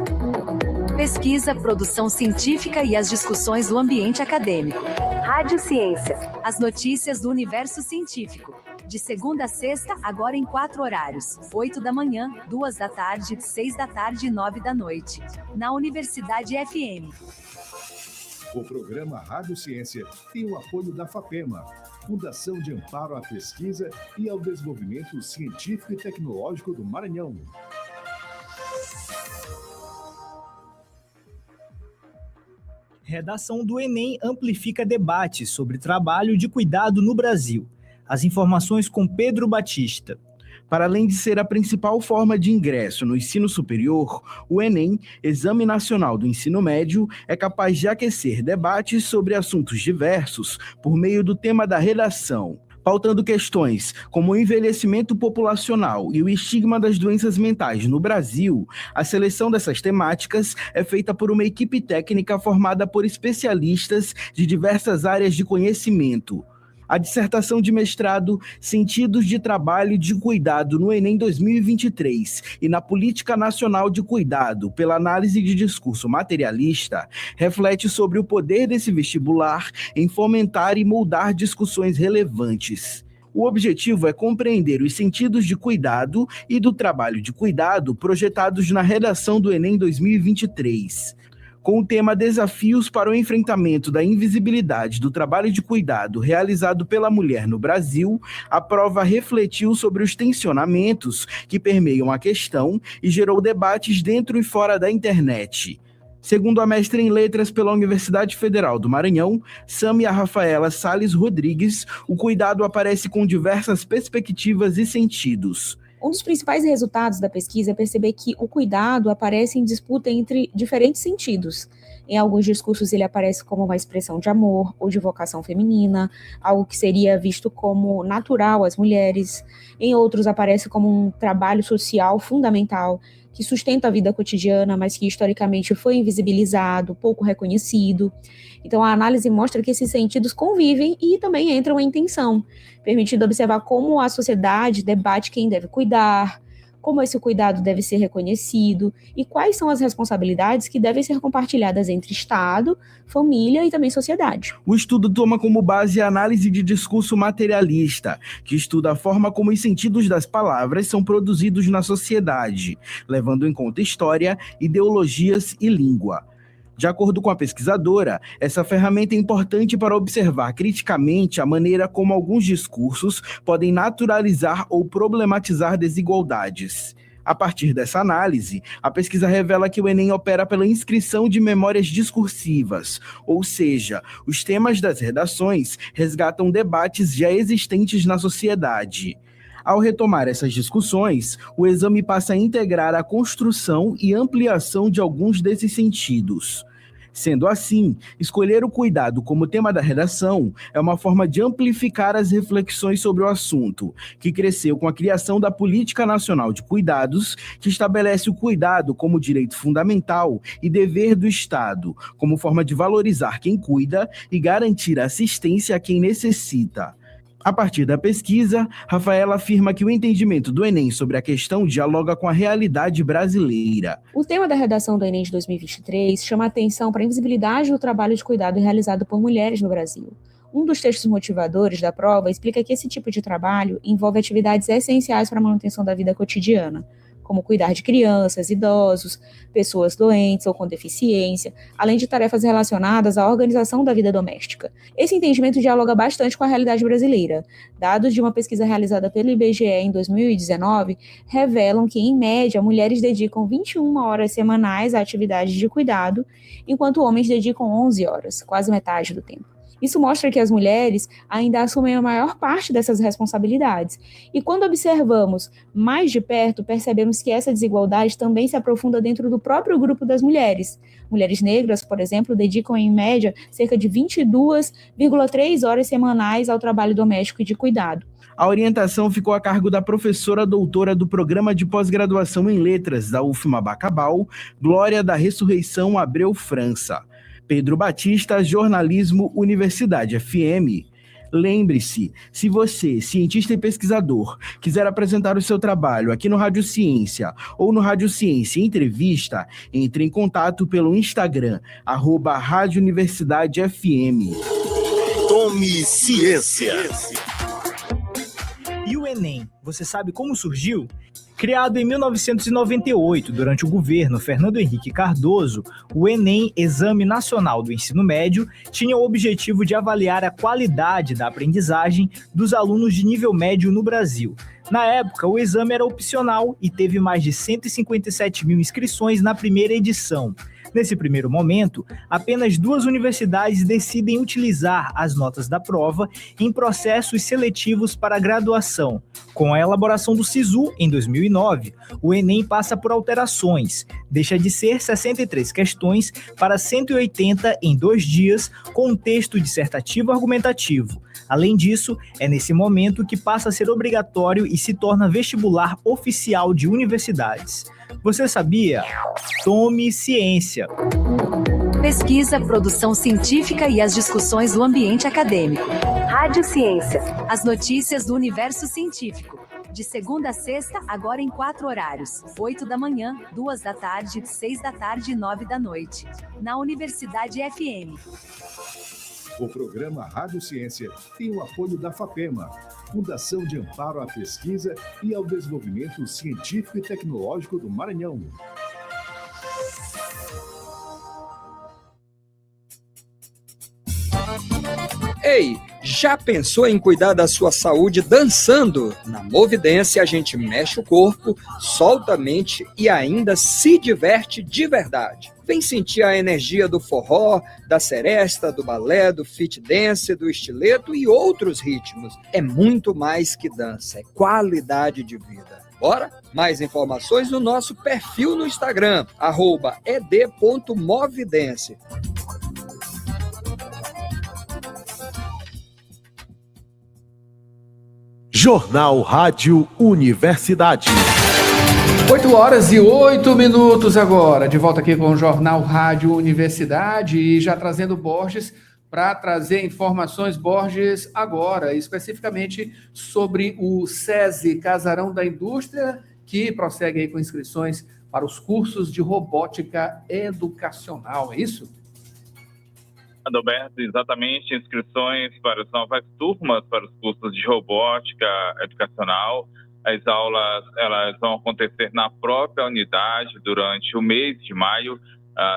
Pesquisa, produção científica e as discussões do ambiente acadêmico. Rádio Ciência. As notícias do universo científico. De segunda a sexta, agora em 4 horários. 8 da manhã, 2 da tarde, 6 da tarde e 9 da noite. Na Universidade FM. O programa Rádio Ciência tem o apoio da FAPEMA, Fundação de Amparo à Pesquisa e ao Desenvolvimento Científico e Tecnológico do Maranhão. Redação do Enem amplifica debates sobre trabalho de cuidado no Brasil. As informações com Pedro Batista. Para além de ser a principal forma de ingresso no ensino superior, o Enem, Exame Nacional do Ensino Médio, é capaz de aquecer debates sobre assuntos diversos por meio do tema da redação, pautando questões como o envelhecimento populacional e o estigma das doenças mentais no Brasil. A seleção dessas temáticas é feita por uma equipe técnica formada por especialistas de diversas áreas de conhecimento. A dissertação de mestrado Sentidos de Trabalho e de Cuidado no Enem 2023 e na Política Nacional de Cuidado, pela análise de discurso materialista, reflete sobre o poder desse vestibular em fomentar e moldar discussões relevantes. O objetivo é compreender os sentidos de cuidado e do trabalho de cuidado projetados na redação do Enem 2023. Com o tema Desafios para o Enfrentamento da Invisibilidade do Trabalho de Cuidado realizado pela mulher no Brasil, a prova refletiu sobre os tensionamentos que permeiam a questão e gerou debates dentro e fora da internet. Segundo a mestra em letras pela Universidade Federal do Maranhão, Sâmia Rafaela Salles Rodrigues, o cuidado aparece com diversas perspectivas e sentidos. Um dos principais resultados da pesquisa é perceber que o cuidado aparece em disputa entre diferentes sentidos. Em alguns discursos ele aparece como uma expressão de amor ou de vocação feminina, algo que seria visto como natural às mulheres. Em outros aparece como um trabalho social fundamental, que sustenta a vida cotidiana, mas que historicamente foi invisibilizado, pouco reconhecido. Então, a análise mostra que esses sentidos convivem e também entram em tensão, permitindo observar como a sociedade debate quem deve cuidar, como esse cuidado deve ser reconhecido e quais são as responsabilidades que devem ser compartilhadas entre Estado, família e também sociedade. O estudo toma como base a análise de discurso materialista, que estuda a forma como os sentidos das palavras são produzidos na sociedade, levando em conta história, ideologias e língua. De acordo com a pesquisadora, essa ferramenta é importante para observar criticamente a maneira como alguns discursos podem naturalizar ou problematizar desigualdades. A partir dessa análise, a pesquisa revela que o Enem opera pela inscrição de memórias discursivas, ou seja, os temas das redações resgatam debates já existentes na sociedade. Ao retomar essas discussões, o exame passa a integrar a construção e ampliação de alguns desses sentidos. Sendo assim, escolher o cuidado como tema da redação é uma forma de amplificar as reflexões sobre o assunto, que cresceu com a criação da Política Nacional de Cuidados, que estabelece o cuidado como direito fundamental e dever do Estado, como forma de valorizar quem cuida e garantir assistência a quem necessita. A partir da pesquisa, Rafaela afirma que o entendimento do Enem sobre a questão dialoga com a realidade brasileira. O tema da redação do Enem de 2023 chama a atenção para a invisibilidade do trabalho de cuidado realizado por mulheres no Brasil. Um dos textos motivadores da prova explica que esse tipo de trabalho envolve atividades essenciais para a manutenção da vida cotidiana, como cuidar de crianças, idosos, pessoas doentes ou com deficiência, além de tarefas relacionadas à organização da vida doméstica. Esse entendimento dialoga bastante com a realidade brasileira. Dados de uma pesquisa realizada pelo IBGE em 2019 revelam que, em média, mulheres dedicam 21 horas semanais a atividades de cuidado, enquanto homens dedicam 11 horas, quase metade do tempo. Isso mostra que as mulheres ainda assumem a maior parte dessas responsabilidades. E quando observamos mais de perto, percebemos que essa desigualdade também se aprofunda dentro do próprio grupo das mulheres. Mulheres negras, por exemplo, dedicam em média cerca de 22,3 horas semanais ao trabalho doméstico e de cuidado. A orientação ficou a cargo da professora doutora do Programa de Pós-Graduação em Letras da UFMA-Bacabal, Glória da Ressurreição Abreu França. Pedro Batista, Jornalismo, Universidade FM. Lembre-se, se você, cientista e pesquisador, quiser apresentar o seu trabalho aqui no Rádio Ciência ou no Rádio Ciência Entrevista, entre em contato pelo Instagram, @Rádio Universidade FM. Tome Ciência. E o Enem, você sabe como surgiu? Criado em 1998, durante o governo Fernando Henrique Cardoso, o Enem, Exame Nacional do Ensino Médio, tinha o objetivo de avaliar a qualidade da aprendizagem dos alunos de nível médio no Brasil. Na época, o exame era opcional e teve mais de 157 mil inscrições na primeira edição. Nesse primeiro momento, apenas 2 universidades decidem utilizar as notas da prova em processos seletivos para a graduação. Com a elaboração do SISU, em 2009, o Enem passa por alterações. Deixa de ser 63 questões para 180 em 2 dias, com um texto dissertativo argumentativo. Além disso, é nesse momento que passa a ser obrigatório e se torna vestibular oficial de universidades. Você sabia? Tome Ciência! Pesquisa, produção científica e as discussões do ambiente acadêmico. Rádio Ciência. As notícias do universo científico. De segunda a sexta, agora em 4 horários. 8 da manhã, 2 da tarde, 6 da tarde e 9 da noite. Na Universidade FM. O programa Rádio Ciência tem o apoio da FAPEMA, Fundação de Amparo à Pesquisa e ao Desenvolvimento Científico e Tecnológico do Maranhão. Ei, já pensou em cuidar da sua saúde dançando? Na Movidência a gente mexe o corpo, solta a mente e ainda se diverte de verdade. Vem sentir a energia do forró, da seresta, do balé, do fit dance, do estileto e outros ritmos. É muito mais que dança, é qualidade de vida. Bora? Mais informações no nosso perfil no Instagram, @ed.movidence. Jornal Rádio Universidade. 8 horas e 8 minutos agora. De volta aqui com o Jornal Rádio Universidade e já trazendo Borges para trazer informações, Borges, agora, especificamente sobre o SESI Casarão da Indústria, que prossegue aí com inscrições para os cursos de robótica educacional, é isso? Adalberto, exatamente, inscrições para as novas turmas para os cursos de robótica educacional. As aulas elas vão acontecer na própria unidade durante o mês de maio.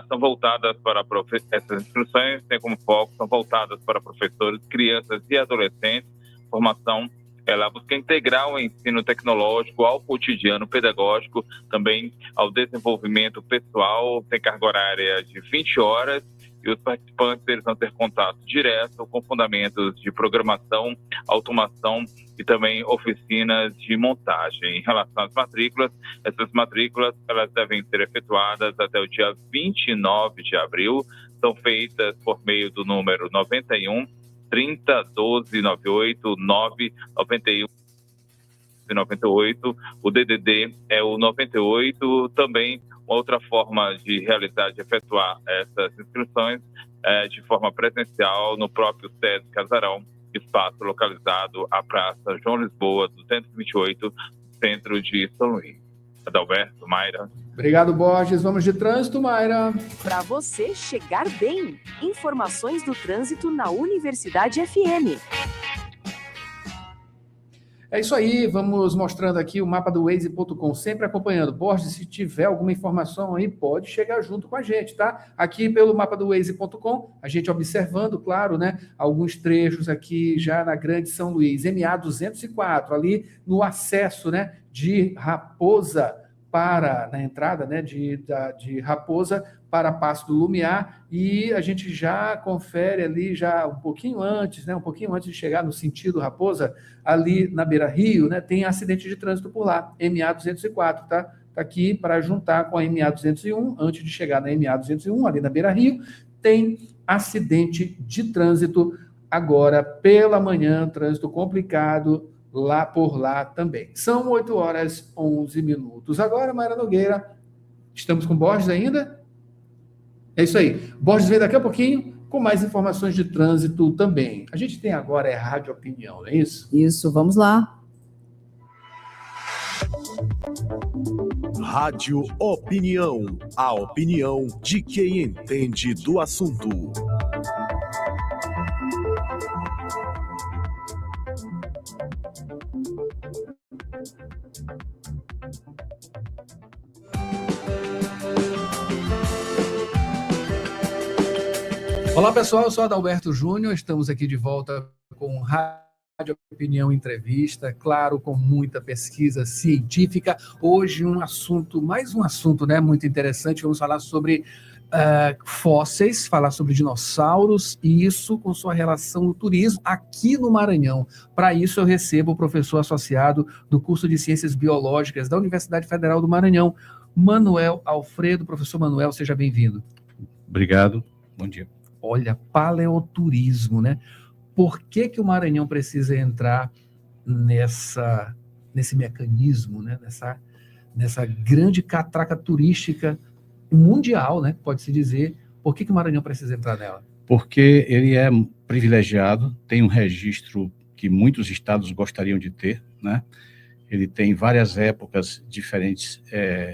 São voltadas para essas inscrições, tem como foco, são voltadas para professores, crianças e adolescentes. Formação, ela busca integrar o ensino tecnológico ao cotidiano pedagógico, também ao desenvolvimento pessoal. Tem carga horária de 20 horas. E os participantes eles vão ter contato direto com fundamentos de programação, automação e também oficinas de montagem. Em relação às matrículas, essas matrículas elas devem ser efetuadas até o dia 29 de abril. São feitas por meio do número 91 30 12 98 9 91 98. O DDD é o 98 também. Outra forma de realizar, de efetuar essas inscrições é de forma presencial no próprio SESI Casarão, espaço localizado à Praça João Lisboa, 228, centro de São Luís. Adalberto, Mayra. Obrigado, Borges. Vamos de trânsito, Mayra. Para você chegar bem, informações do trânsito na Universidade FM. É isso aí, vamos mostrando aqui o mapa do Waze.com, sempre acompanhando. Borges, se tiver alguma informação aí, pode chegar junto com a gente, tá? Aqui pelo mapa do Waze.com, a gente observando, claro, né, alguns trechos aqui já na Grande São Luís, MA 204, ali no acesso, né, de Raposa para, na entrada, né, de Raposa para Passo do Lumiar, e a gente já confere ali, já um pouquinho antes, né, um pouquinho antes de chegar no sentido Raposa, ali na Beira Rio, né, tem acidente de trânsito por lá, MA 204, tá? Tá aqui para juntar com a MA 201, antes de chegar na MA 201, ali na Beira Rio, tem acidente de trânsito agora pela manhã, trânsito complicado, lá por lá também. São 8 horas 11 minutos. Agora, Mayra Nogueira, estamos com Borges ainda? É isso aí. Borges vem daqui a pouquinho com mais informações de trânsito também. A gente tem agora Rádio Opinião, não é isso? Isso, vamos lá. Rádio Opinião. A opinião de quem entende do assunto. Olá, pessoal, eu sou Adalberto Júnior, estamos aqui de volta com Rádio Opinião Entrevista, claro, com muita pesquisa científica. Hoje mais um assunto, né, muito interessante, vamos falar sobre fósseis, falar sobre dinossauros e isso com sua relação no turismo aqui no Maranhão. Para isso eu recebo o professor associado do curso de Ciências Biológicas da Universidade Federal do Maranhão, Manuel Alfredo. Professor Manuel, seja bem-vindo. Obrigado, bom dia. Olha, paleoturismo, né? Por que o Maranhão precisa entrar nesse mecanismo, né? Nessa grande catraca turística mundial, né? Pode-se dizer, Por que o Maranhão precisa entrar nela? Porque ele é privilegiado, tem um registro que muitos estados gostariam de ter, né? Ele tem várias épocas diferentes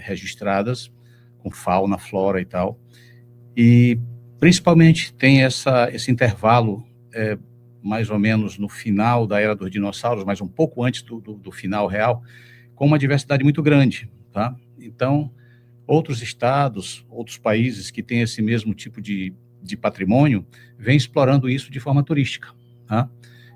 registradas, com fauna, flora e tal, e principalmente tem esse intervalo, mais ou menos no final da era dos dinossauros, mas um pouco antes do final real, com uma diversidade muito grande, tá? Então, outros estados, outros países que têm esse mesmo tipo de patrimônio, vêm explorando isso de forma turística, tá?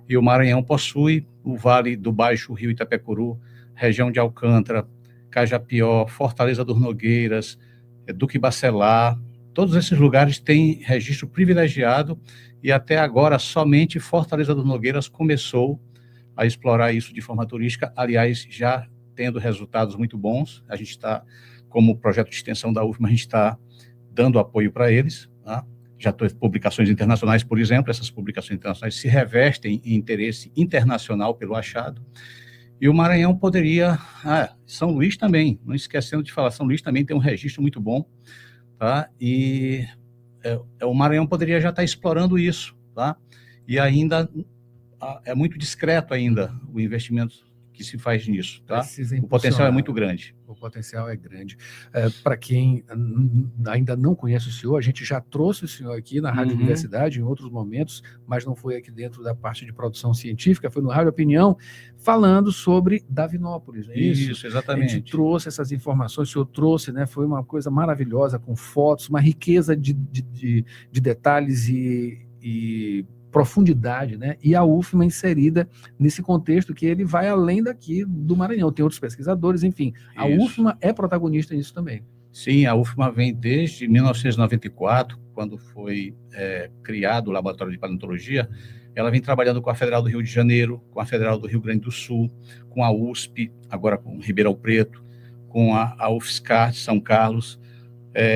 E o Maranhão possui o Vale do Baixo Rio Itapecuru, região de Alcântara, Cajapió, Fortaleza dos Nogueiras, Duque Bacelar, todos esses lugares têm registro privilegiado e até agora somente Fortaleza dos Nogueiras começou a explorar isso de forma turística, aliás, já tendo resultados muito bons. A gente está, como projeto de extensão da UFMA, a gente está dando apoio para eles, tá? Já tem publicações internacionais, por exemplo, essas publicações internacionais se revestem em interesse internacional pelo achado, e o Maranhão poderia, São Luís também, não esquecendo de falar, São Luís também tem um registro muito bom, tá? E o Maranhão poderia já estar explorando isso, tá? E ainda é muito discreto ainda o investimento que se faz nisso, tá? O potencial é muito grande. O potencial é grande. Para quem ainda não conhece o senhor, a gente já trouxe o senhor aqui na Rádio Universidade em outros momentos, mas não foi aqui dentro da parte de produção científica, foi no Rádio Opinião, falando sobre Davinópolis, né? Isso, exatamente. A gente trouxe essas informações, o senhor trouxe, né? Foi uma coisa maravilhosa, com fotos, uma riqueza de detalhes e profundidade, né? E a UFMA inserida nesse contexto que ele vai além daqui do Maranhão. Tem outros pesquisadores, enfim. A UFMA é protagonista nisso também. Sim, a UFMA vem desde 1994, quando foi criado o Laboratório de Paleontologia. Ela vem trabalhando com a Federal do Rio de Janeiro, com a Federal do Rio Grande do Sul, com a USP, agora com Ribeirão Preto, com a UFSCar de São Carlos.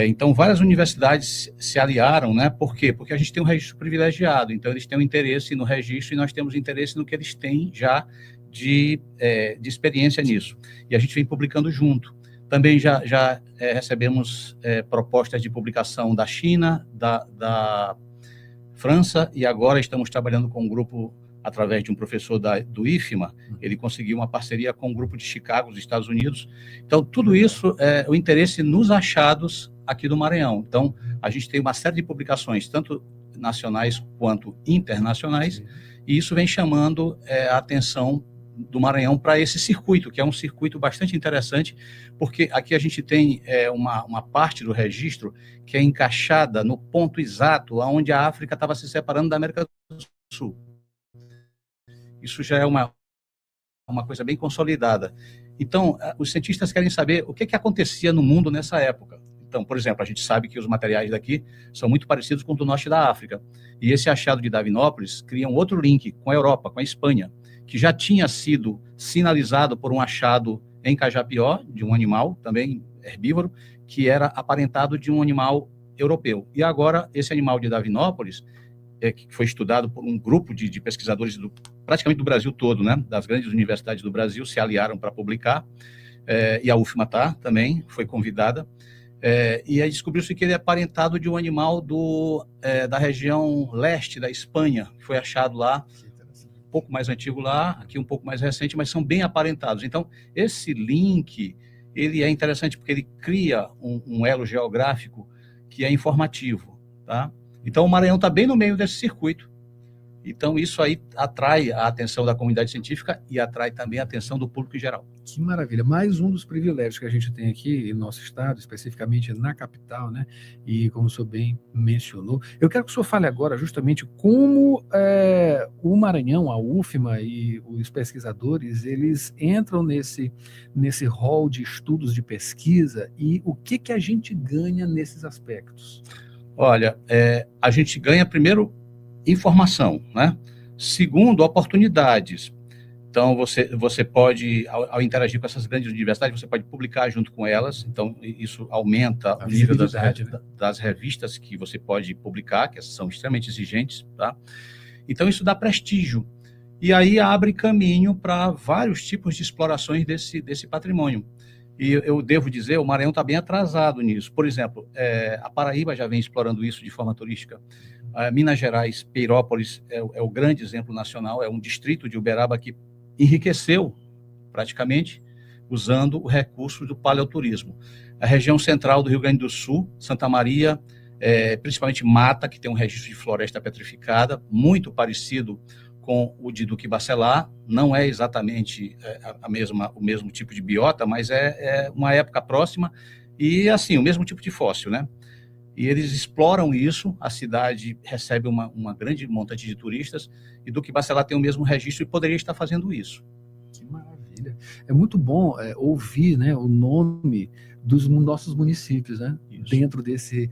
Então, várias universidades se aliaram, né? Por quê? Porque a gente tem um registro privilegiado, então eles têm um interesse no registro e nós temos interesse no que eles têm já de experiência nisso. E a gente vem publicando junto. Também já recebemos propostas de publicação da China, da França, e agora estamos trabalhando com um grupo, através de um professor do IFMA, ele conseguiu uma parceria com um grupo de Chicago, dos Estados Unidos. Então, tudo isso é o interesse nos achados aqui do Maranhão. Então, a gente tem uma série de publicações, tanto nacionais quanto internacionais, e isso vem chamando a atenção do Maranhão para esse circuito, que é um circuito bastante interessante, porque aqui a gente tem uma parte do registro que é encaixada no ponto exato onde a África estava se separando da América do Sul. Isso já é uma coisa bem consolidada. Então, os cientistas querem saber o que acontecia no mundo nessa época. Então, por exemplo, a gente sabe que os materiais daqui são muito parecidos com o do norte da África. E esse achado de Davinópolis cria um outro link com a Europa, com a Espanha, que já tinha sido sinalizado por um achado em Cajapió, de um animal também herbívoro, que era aparentado de um animal europeu. E agora, esse animal de Davinópolis, que foi estudado por um grupo de pesquisadores praticamente do Brasil todo, né? Das grandes universidades do Brasil, se aliaram para publicar, e a UFMA também foi convidada, e aí descobriu-se que ele é aparentado de um animal da região leste da Espanha, que foi achado lá, um pouco mais antigo lá, aqui um pouco mais recente, mas são bem aparentados. Então, esse link, ele é interessante porque ele cria um elo geográfico que é informativo, tá? Então, o Maranhão está bem no meio desse circuito. Então, isso aí atrai a atenção da comunidade científica e atrai também a atenção do público em geral. Que maravilha. Mais um dos privilégios que a gente tem aqui em nosso estado, especificamente na capital, né? E como o senhor bem mencionou, eu quero que o senhor fale agora justamente como o Maranhão, a UFMA e os pesquisadores, eles entram nesse rol de estudos de pesquisa e o que a gente ganha nesses aspectos. Olha, a gente ganha, primeiro, informação, né? Segundo, oportunidades. Então, você pode, ao interagir com essas grandes universidades, você pode publicar junto com elas. Então, isso aumenta o nível das revistas que você pode publicar, que são extremamente exigentes, tá? Então, isso dá prestígio. E aí abre caminho para vários tipos de explorações desse patrimônio. E eu devo dizer, o Maranhão está bem atrasado nisso. Por exemplo, a Paraíba já vem explorando isso de forma turística. Minas Gerais, Peirópolis é o grande exemplo nacional, é um distrito de Uberaba que enriqueceu praticamente usando o recurso do paleoturismo. A região central do Rio Grande do Sul, Santa Maria, principalmente Mata, que tem um registro de floresta petrificada, muito parecido com o de Duque Bacelar, não é exatamente o mesmo tipo de biota, mas é uma época próxima e, assim, o mesmo tipo de fóssil, né? E eles exploram isso, a cidade recebe uma grande montante de turistas, e Duque Bacelar tem o mesmo registro e poderia estar fazendo isso. Que maravilha. É muito bom ouvir, né, o nome dos nossos municípios, né, dentro desse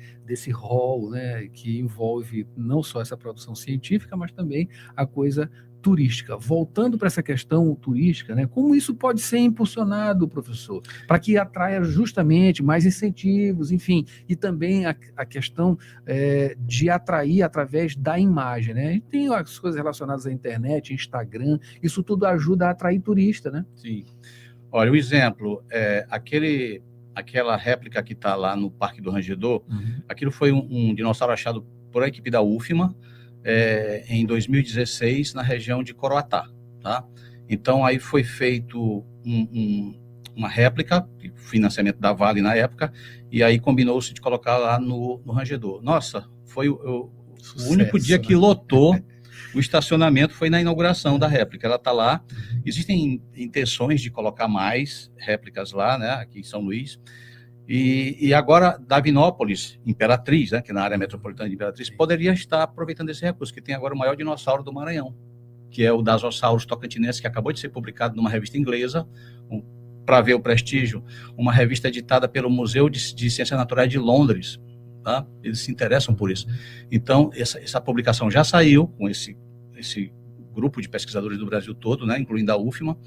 rol, né, que envolve não só essa produção científica, mas também a coisa turística. Voltando para essa questão turística, né, como isso pode ser impulsionado, professor, para que atraia justamente mais incentivos, enfim, e também a questão de atrair através da imagem, né? E tem as coisas relacionadas à internet, Instagram, isso tudo ajuda a atrair turista, né? Sim. Olha, o exemplo, aquela réplica que está lá no Parque do Rangedor, aquilo foi um dinossauro achado por a equipe da UFMA, em 2016, na região de Coroatá, tá? Então, aí foi feito uma réplica, financiamento da Vale na época, e aí combinou-se de colocar lá no Rangedor. Nossa, foi o único dia que lotou o estacionamento, foi na inauguração da réplica. Ela está lá, existem intenções de colocar mais réplicas lá, né, aqui em São Luís. E agora, Davinópolis, Imperatriz, né, que é na área metropolitana de Imperatriz, poderia estar aproveitando esse recurso, que tem agora o maior dinossauro do Maranhão, que é o Dasosaurus tocantinense, que acabou de ser publicado numa revista inglesa, para ver o prestígio, uma revista editada pelo Museu de Ciências Naturais de Londres, tá? Eles se interessam por isso. Então, essa publicação já saiu com esse grupo de pesquisadores do Brasil todo, né, incluindo a UFMA.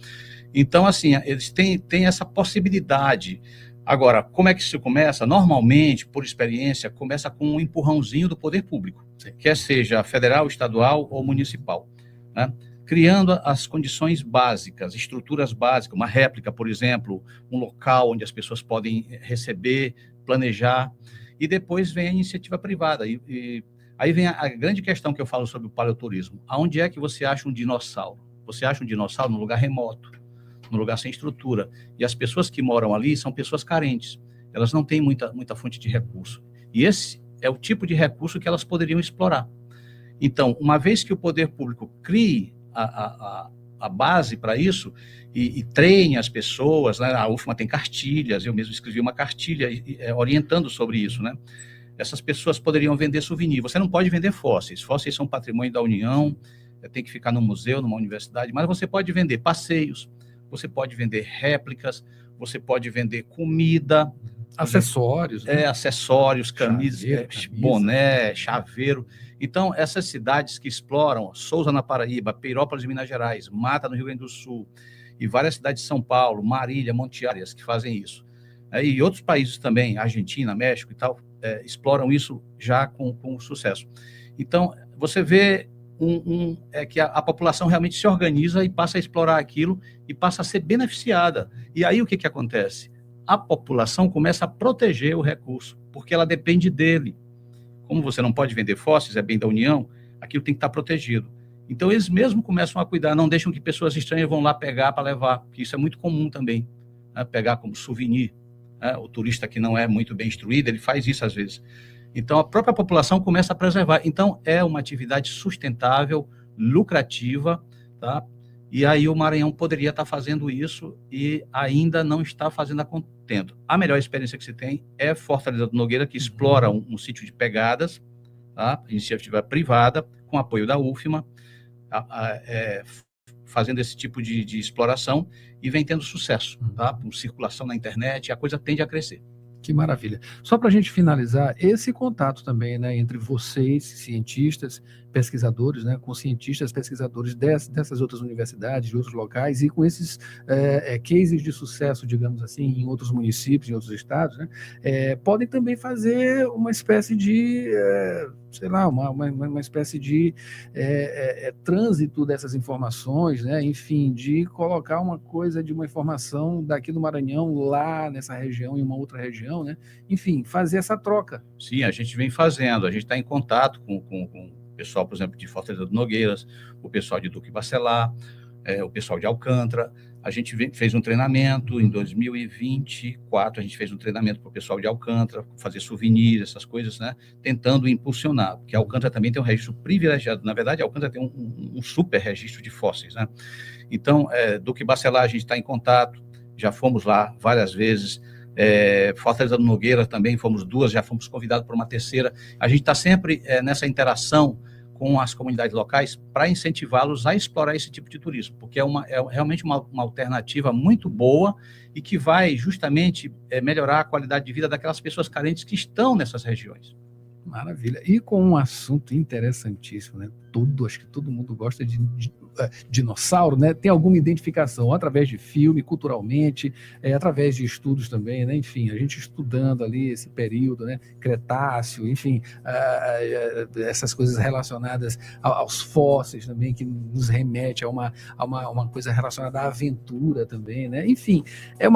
Então, assim, eles têm essa possibilidade. Agora, como é que isso começa? Normalmente, por experiência, começa com um empurrãozinho do poder público, quer seja federal, estadual ou municipal, né? Criando as condições básicas, estruturas básicas, uma réplica, por exemplo, um local onde as pessoas podem receber, planejar, e depois vem a iniciativa privada. E aí vem a grande questão que eu falo sobre o paleoturismo. Aonde é que você acha um dinossauro? Você acha um dinossauro num lugar remoto, num lugar sem estrutura. E as pessoas que moram ali são pessoas carentes. Elas não têm muita fonte de recurso. E esse é o tipo de recurso que elas poderiam explorar. Então, uma vez que o poder público crie a base para isso e treine as pessoas, né? A UFMA tem cartilhas, eu mesmo escrevi uma cartilha orientando sobre isso, né? Essas pessoas poderiam vender souvenir. Você não pode vender fósseis. Fósseis são patrimônio da União, tem que ficar no museu, numa universidade, mas você pode vender passeios, você pode vender réplicas, você pode vender comida, acessórios, né? Acessórios, camisas, boné, chaveiro. Então, essas cidades que exploram, Souza na Paraíba, Peirópolis, Minas Gerais, Mata no Rio Grande do Sul, e várias cidades de São Paulo, Marília, Monte Arias, que fazem isso. E outros países também, Argentina, México e tal, exploram isso já com sucesso. Então, você vê que a população realmente se organiza e passa a explorar aquilo e passa a ser beneficiada. E aí o que acontece? A população começa a proteger o recurso, porque ela depende dele. Como você não pode vender fósseis, é bem da União, aquilo tem que estar protegido. Então eles mesmos começam a cuidar, não deixam que pessoas estranhas vão lá pegar para levar, que isso é muito comum também, né? Pegar como souvenir. Né? O turista que não é muito bem instruído, ele faz isso às vezes. Então, a própria população começa a preservar. Então, é uma atividade sustentável, lucrativa, tá? E aí o Maranhão poderia estar fazendo isso e ainda não está fazendo a contento. A melhor experiência que se tem é Fortaleza do Nogueira, que explora um sítio de pegadas, tá? Iniciativa privada, com apoio da UFMA, fazendo esse tipo de exploração e vem tendo sucesso, tá? Com circulação na internet, a coisa tende a crescer. Que maravilha. Só para a gente finalizar, esse contato também, né, entre vocês, cientistas, pesquisadores, né, com cientistas, pesquisadores dessas outras universidades, de outros locais, e com esses cases de sucesso, digamos assim, em outros municípios, em outros estados, né, podem também fazer uma espécie de, sei lá, uma espécie de trânsito dessas informações, né, enfim, de colocar uma coisa de uma informação daqui do Maranhão lá nessa região, em uma outra região, né, enfim, fazer essa troca. Sim, a gente vem fazendo, a gente está em contato com o pessoal, por exemplo, de Fortaleza do Nogueiras, o pessoal de Duque Bacelar, o pessoal de Alcântara. A gente fez um treinamento em 2024, a gente fez um treinamento para o pessoal de Alcântara, fazer souvenirs, essas coisas, né? Tentando impulsionar, porque Alcântara também tem um registro privilegiado. Na verdade, Alcântara tem um super registro de fósseis, né? Então, Duque Bacelar, a gente está em contato, já fomos lá várias vezes. Fortaleza do Nogueira também, fomos 2, já fomos convidados para uma 3ª. A gente está sempre nessa interação com as comunidades locais para incentivá-los a explorar esse tipo de turismo, porque é realmente uma alternativa muito boa e que vai justamente melhorar a qualidade de vida daquelas pessoas carentes que estão nessas regiões. Maravilha. E com um assunto interessantíssimo, né? Acho que todo mundo gosta de dinossauro, né? Tem alguma identificação através de filme, culturalmente, através de estudos também, né? Enfim, a gente estudando ali esse período, né? Cretáceo, enfim, essas coisas relacionadas aos fósseis também, que nos remete a uma coisa relacionada à aventura também, né? Enfim,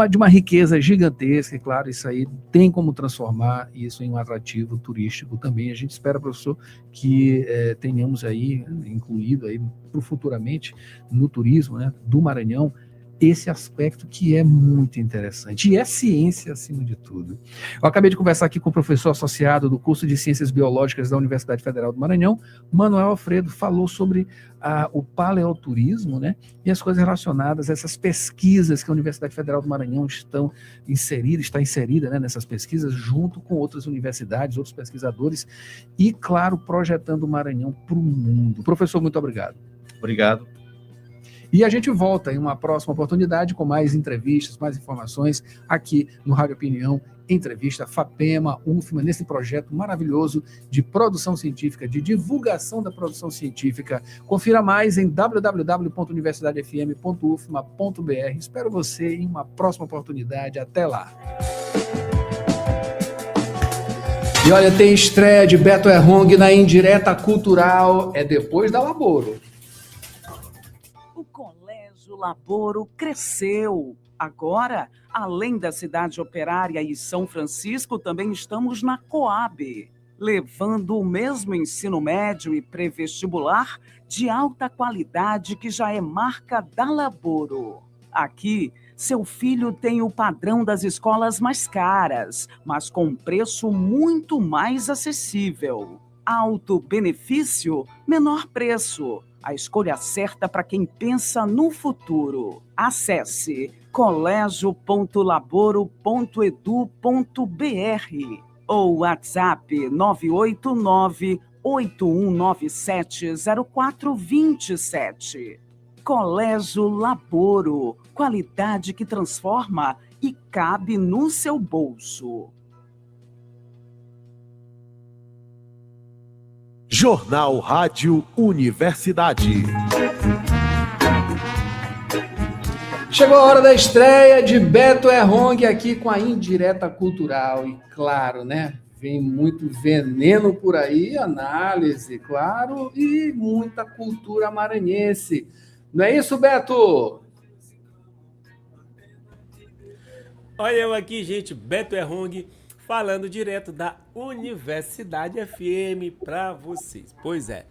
de uma riqueza gigantesca, e claro, isso aí tem como transformar isso em um atrativo turístico também. A gente espera, professor, que tenhamos aí incluído aí futuramente no turismo, né, do Maranhão, esse aspecto que é muito interessante, e é ciência acima de tudo. Eu acabei de conversar aqui com o professor associado do curso de Ciências Biológicas da Universidade Federal do Maranhão, Manuel Alfredo, falou sobre o paleoturismo, né, e as coisas relacionadas a essas pesquisas que a Universidade Federal do Maranhão está inserida, né, nessas pesquisas, junto com outras universidades, outros pesquisadores, e, claro, projetando o Maranhão para o mundo. Professor, muito obrigado. Obrigado. E a gente volta em uma próxima oportunidade com mais entrevistas, mais informações aqui no Rádio Opinião, entrevista FAPEMA, UFMA, nesse projeto maravilhoso de produção científica, de divulgação da produção científica. Confira mais em www.universidadefm.ufma.br. Espero você em uma próxima oportunidade. Até lá. E olha, tem estreia de Beto Errong na Indireta Cultural, depois da Laboro. O Laboro cresceu. Agora, além da Cidade Operária e São Francisco, também estamos na Coab, levando o mesmo ensino médio e pré-vestibular de alta qualidade que já é marca da Laboro. Aqui, seu filho tem o padrão das escolas mais caras, mas com preço muito mais acessível. Alto benefício, menor preço. A escolha certa para quem pensa no futuro. Acesse colégio.laboro.edu.br ou WhatsApp 989-8197-0427. Colégio Laboro, qualidade que transforma e cabe no seu bolso. Jornal Rádio Universidade. Chegou a hora da estreia de Beto Errong aqui com a Indireta Cultural. E claro, né? Vem muito veneno por aí, análise, claro, e muita cultura maranhense. Não é isso, Beto? Olha eu aqui, gente, Beto Errong, falando direto da Universidade FM para vocês. Pois é,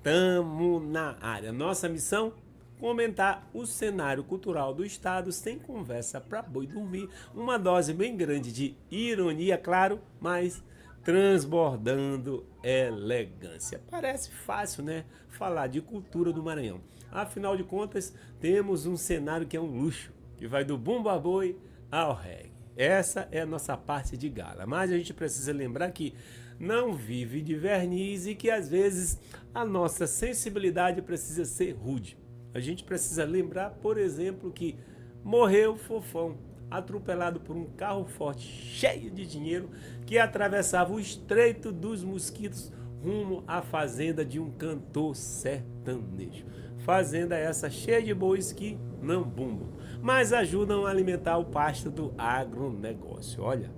tamo na área. Nossa missão, comentar o cenário cultural do estado sem conversa para boi dormir. Uma dose bem grande de ironia, claro, mas transbordando elegância. Parece fácil, né? Falar de cultura do Maranhão. Afinal de contas, temos um cenário que é um luxo, que vai do bumba boi ao reggae. Essa é a nossa parte de gala, mas a gente precisa lembrar que não vive de verniz e que às vezes a nossa sensibilidade precisa ser rude. A gente precisa lembrar, por exemplo, que morreu Fofão, atropelado por um carro forte cheio de dinheiro que atravessava o Estreito dos Mosquitos rumo à fazenda de um cantor sertanejo. Fazenda essa cheia de bois que não bumbam, mas ajudam a alimentar o pasto do agronegócio. Olha,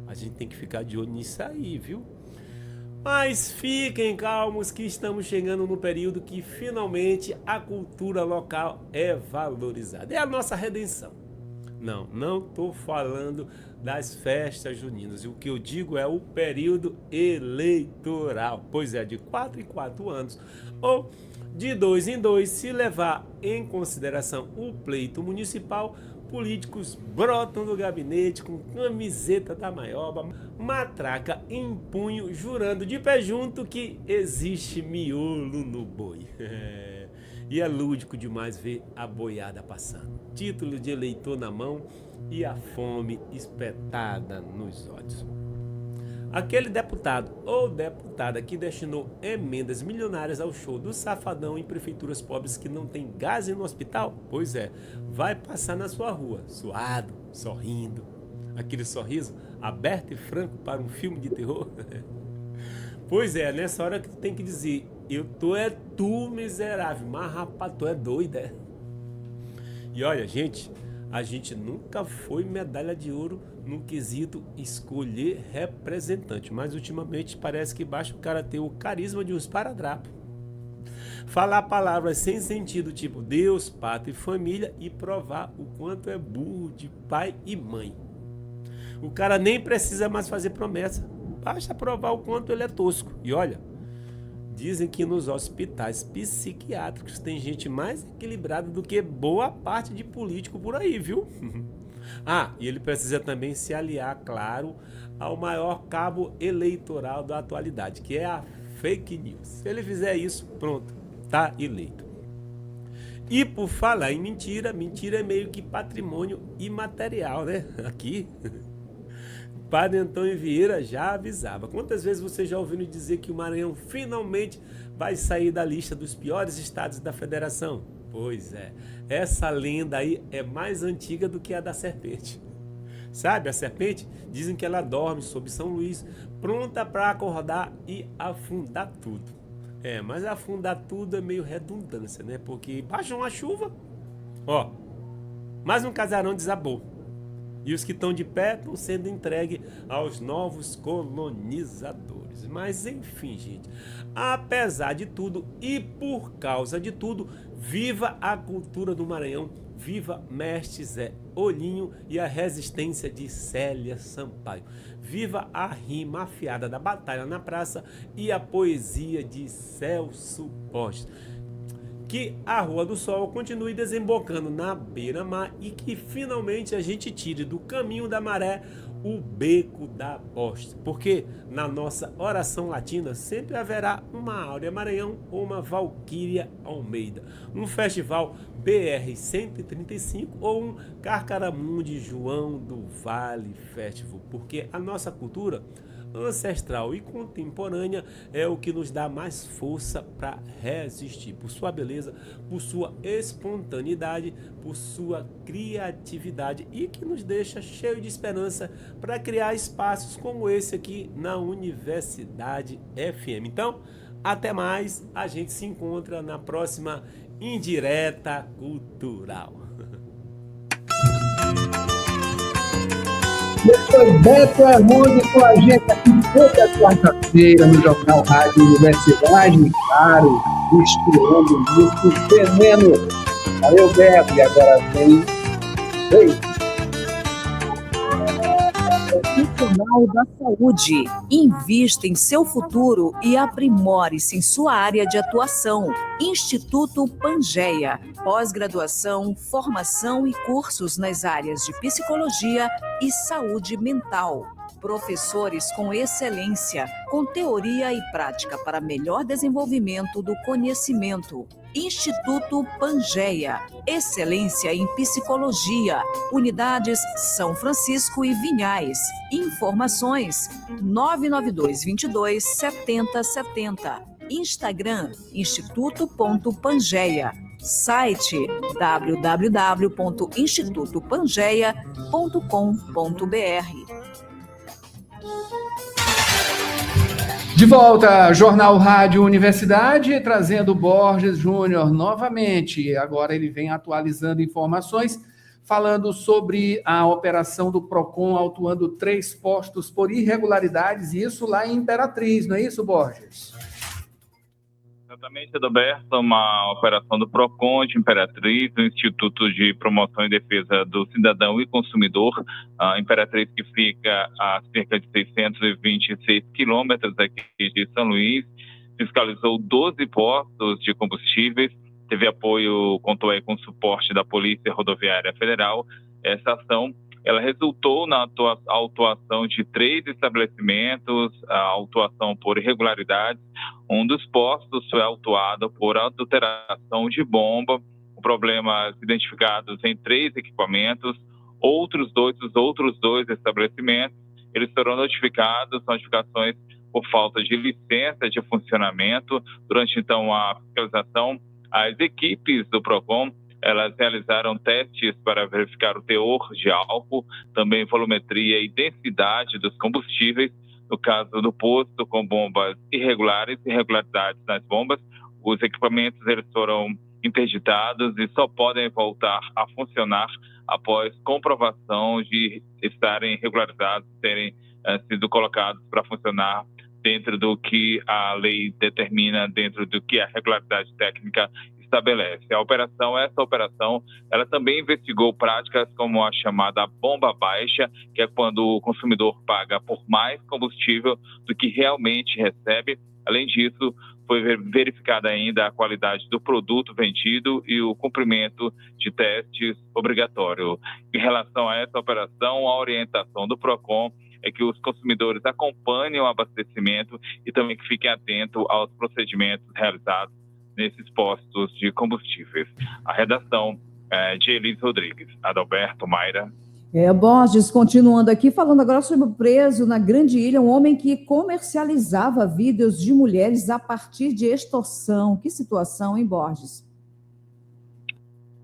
a gente tem que ficar de olho nisso aí, viu? Mas fiquem calmos que estamos chegando no período que finalmente a cultura local é valorizada. É a nossa redenção. Não estou falando das festas juninas. O que eu digo é o período eleitoral. Pois é, de 4 em 4 anos ou de 2 em 2, se levar em consideração o pleito municipal, políticos brotam do gabinete com camiseta da Maioba, matraca em punho, jurando de pé junto que existe miolo no boi. E é lúdico demais ver a boiada passando. Título de eleitor na mão e a fome espetada nos olhos. Aquele deputado ou deputada que destinou emendas milionárias ao show do Safadão em prefeituras pobres que não tem gás no hospital, pois é, vai passar na sua rua, suado, sorrindo. Aquele sorriso aberto e franco para um filme de terror. Pois é, nessa hora que tu tem que dizer, eu tô é tu miserável, mas rapaz, tu é doido, é? E olha, gente, a gente nunca foi medalha de ouro no quesito escolher representante, mas ultimamente parece que basta o cara ter o carisma de uns esparadrapo, falar palavras sem sentido, tipo Deus, pátria e família, e provar o quanto é burro de pai e mãe. O cara nem precisa mais fazer promessa, basta provar o quanto ele é tosco. E olha, dizem que nos hospitais psiquiátricos tem gente mais equilibrada do que boa parte de político por aí, viu? E ele precisa também se aliar, claro, ao maior cabo eleitoral da atualidade, que é a fake news. Se ele fizer isso, pronto, tá eleito. E por falar em mentira, mentira é meio que patrimônio imaterial, né? Aqui, o padre Antônio Vieira já avisava. Quantas vezes você já ouviu dizer que o Maranhão finalmente vai sair da lista dos piores estados da federação? Pois é, essa lenda aí é mais antiga do que a da serpente. Sabe, a serpente, dizem que ela dorme sob São Luís, pronta para acordar e afundar tudo. Mas afundar tudo é meio redundância, né? Porque baixa uma chuva, mais um casarão desabou. E os que estão de pé estão sendo entregues aos novos colonizadores. Mas enfim, gente, apesar de tudo e por causa de tudo, viva a cultura do Maranhão, viva Mestre Zé Olhinho e a resistência de Célia Sampaio. Viva a rima afiada da Batalha na Praça e a poesia de Celso Borges. Que a Rua do Sol continue desembocando na beira-mar e que finalmente a gente tire do caminho da maré o beco da bosta. Porque na nossa oração latina sempre haverá uma Áurea Maranhão ou uma Valquíria Almeida, um festival BR 135 ou um Carcaramundi João do Vale Festival. Porque a nossa cultura ancestral e contemporânea é o que nos dá mais força para resistir, por sua beleza, por sua espontaneidade, por sua criatividade e que nos deixa cheio de esperança para criar espaços como esse aqui na Universidade FM. Então, até mais, a gente se encontra na próxima Indireta Cultural. Foi Beto Armoni com a gente aqui toda quarta-feira no Jornal Rádio Universidade, claro, misturando muito veneno. Valeu, Beto, e agora vem. Profissional da Saúde. Invista em seu futuro e aprimore-se em sua área de atuação. Instituto Pangeia. Pós-graduação, formação e cursos nas áreas de psicologia e saúde mental. Professores com excelência, com teoria e prática para melhor desenvolvimento do conhecimento. Instituto Pangeia. Excelência em psicologia. Unidades São Francisco e Vinhais. Informações 99222 7070. Instagram, instituto.pangeia. Site www.institutopangeia.com.br. De volta, Jornal Rádio Universidade, trazendo Borges Júnior novamente. Agora ele vem atualizando informações, falando sobre a operação do PROCON, autuando 3 postos por irregularidades, e isso lá em Imperatriz, não é isso, Borges? Exatamente, Adalberto, uma operação do PROCON de Imperatriz, do Instituto de Promoção e Defesa do Cidadão e Consumidor, a Imperatriz, que fica a cerca de 626 quilômetros aqui de São Luís, fiscalizou 12 postos de combustíveis, teve apoio, contou aí com o suporte da Polícia Rodoviária Federal. Essa ação, ela resultou na autuação de 3 estabelecimentos, a autuação por irregularidades. Um dos postos foi autuado por adulteração de bomba, com problemas identificados em 3 equipamentos. Os outros dois estabelecimentos, eles foram notificados, notificações por falta de licença de funcionamento. Durante, então, a fiscalização, as equipes do PROCON, elas realizaram testes para verificar o teor de álcool, também volumetria e densidade dos combustíveis. No caso do posto com bombas irregularidades nas bombas, os equipamentos eles foram interditados e só podem voltar a funcionar após comprovação de estarem regularizados, terem sido colocados para funcionar dentro do que a lei determina, dentro do que a regularidade técnica estabelece. Essa operação, ela também investigou práticas como a chamada bomba baixa, que é quando o consumidor paga por mais combustível do que realmente recebe. Além disso, foi verificada ainda a qualidade do produto vendido e o cumprimento de testes obrigatórios. Em relação a essa operação, a orientação do PROCON é que os consumidores acompanhem o abastecimento e também que fiquem atentos aos procedimentos realizados nesses postos de combustíveis. A redação é de Elis Rodrigues. Adalberto, Mayra. Borges, continuando aqui, falando agora sobre o preso na Grande Ilha, um homem que comercializava vídeos de mulheres a partir de extorsão. Que situação, hein, Borges?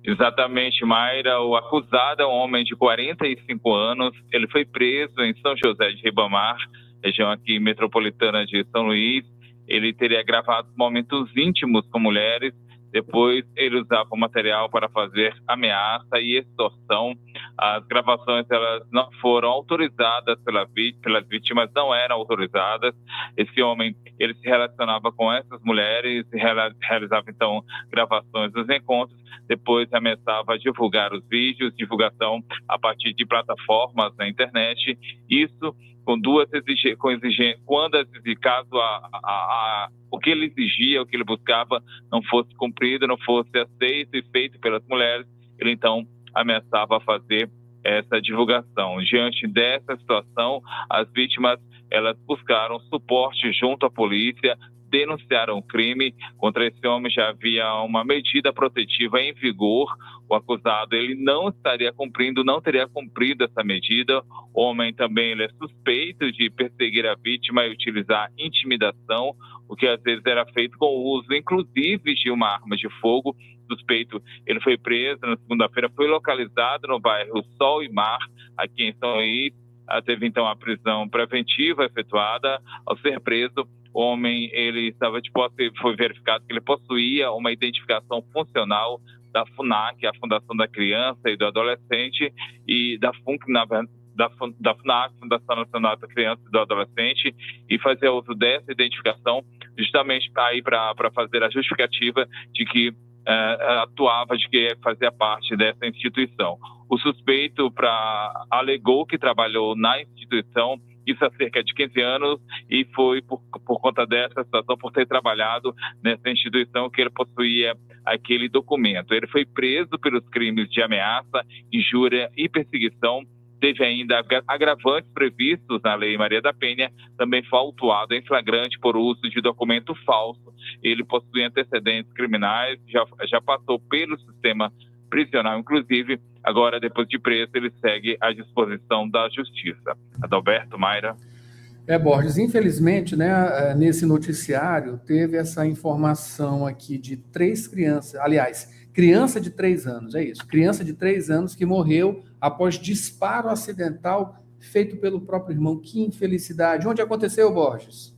Exatamente, Mayra. O acusado é um homem de 45 anos. Ele foi preso em São José de Ribamar, região aqui metropolitana de São Luís. Ele teria gravado momentos íntimos com mulheres. Depois, ele usava o material para fazer ameaça e extorsão. As gravações, elas não foram autorizadas pelas vítimas, não eram autorizadas. Esse homem, ele se relacionava com essas mulheres e realizava, então, gravações dos encontros. Depois, ameaçava a divulgar os vídeos, divulgação a partir de plataformas na internet. Isso com duas exigências, caso o que ele exigia, o que ele buscava não fosse cumprido, não fosse aceito e feito pelas mulheres, ele então ameaçava fazer essa divulgação. Diante dessa situação, as vítimas, elas buscaram suporte junto à polícia, denunciaram o crime. Contra esse homem já havia uma medida protetiva em vigor. O acusado, ele não teria cumprido essa medida. O homem também, ele é suspeito de perseguir a vítima e utilizar intimidação, o que às vezes era feito com o uso, inclusive, de uma arma de fogo. Suspeito, ele foi preso na segunda-feira, foi localizado no bairro Sol e Mar, aqui em São Luís. Teve então a prisão preventiva efetuada. Ao ser preso, o homem, ele estava de posse, foi verificado que ele possuía uma identificação funcional da FUNAC, a Fundação da Criança e do Adolescente, e da FUNAC, Fundação Nacional da Criança e do Adolescente, e fazer uso dessa identificação justamente para fazer a justificativa de que de que fazia parte dessa instituição. O suspeito alegou que trabalhou na instituição, isso há cerca de 15 anos, e foi por conta dessa situação, por ter trabalhado nessa instituição, que ele possuía aquele documento. Ele foi preso pelos crimes de ameaça, injúria e perseguição. Teve ainda agravantes previstos na Lei Maria da Penha, também foi autuado em flagrante por uso de documento falso. Ele possui antecedentes criminais, já passou pelo sistema prisional, inclusive. Agora, depois de preso, ele segue à disposição da Justiça. Adalberto, Mayra. Borges, infelizmente, né, nesse noticiário, teve essa informação aqui de 3 crianças, aliás, criança de 3 anos, é isso, criança de 3 anos que morreu após disparo acidental feito pelo próprio irmão. Que infelicidade. Onde aconteceu, Borges?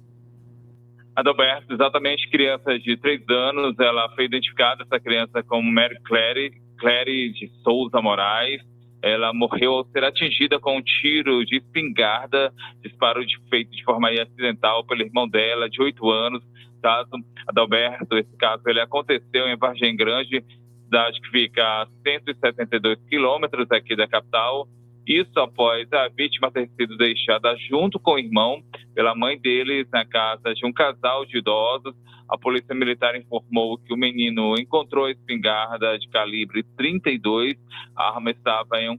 Adalberto, exatamente, criança de 3 anos, ela foi identificada, essa criança, como Mary Clary de Souza Moraes. Ela morreu ao ser atingida com um tiro de espingarda, disparo feito de forma acidental pelo irmão dela, de 8 anos. Caso, Adalberto, esse caso ele aconteceu em Vargem Grande, cidade que fica a 172 quilômetros aqui da capital. Isso após a vítima ter sido deixada junto com o irmão pela mãe deles na casa de um casal de idosos. A polícia militar informou que o menino encontrou a espingarda de calibre 32. A arma estava em um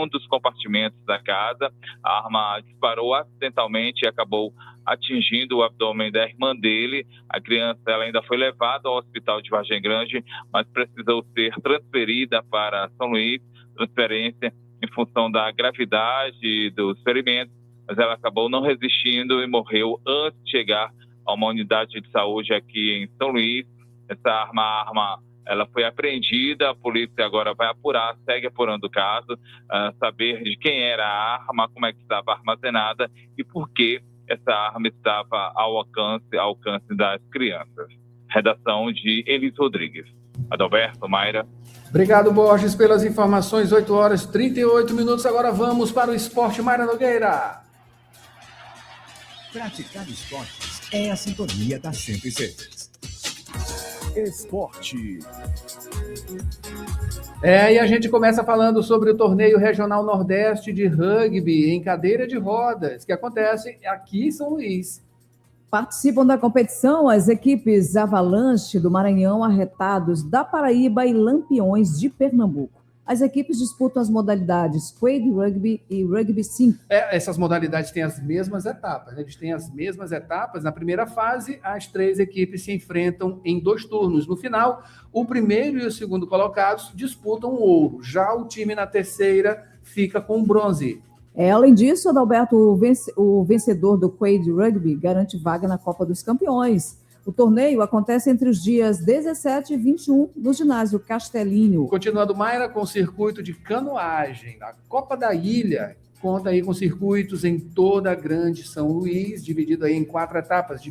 dos compartimentos da casa. A arma disparou acidentalmente e acabou atingindo o abdômen da irmã dele. A criança ela ainda foi levada ao hospital de Vargem Grande, mas precisou ser transferida para São Luís, transferência em função da gravidade dos ferimentos, mas ela acabou não resistindo e morreu antes de chegar a uma unidade de saúde aqui em São Luís. Essa arma ela foi apreendida, a polícia agora vai apurar, segue apurando o caso, saber de quem era a arma, como é que estava armazenada e por que essa arma estava ao alcance das crianças. Redação de Elis Rodrigues. Adalberto, Mayra. Obrigado, Borges, pelas informações. 8h38. Agora vamos para o esporte. Mayra Nogueira. Praticar esportes é a sintonia da 106. Esporte. E a gente começa falando sobre o torneio regional Nordeste de rugby em cadeira de rodas, que acontece aqui em São Luís. Participam da competição as equipes Avalanche do Maranhão, Arretados da Paraíba e Lampiões de Pernambuco. As equipes disputam as modalidades Quad Rugby e Rugby 5. Essas modalidades têm as mesmas etapas, né? Eles têm as mesmas etapas. Na primeira fase, as 3 equipes se enfrentam em 2 turnos. No final, o primeiro e o segundo colocados disputam o ouro. Já o time na terceira fica com o bronze. Além disso, Adalberto, o vencedor do Quad Rugby garante vaga na Copa dos Campeões. O torneio acontece entre os dias 17 e 21 no ginásio Castelinho. Continuando, Mayra, com o circuito de canoagem. A Copa da Ilha conta aí com circuitos em toda a grande São Luís, dividido em 4 etapas,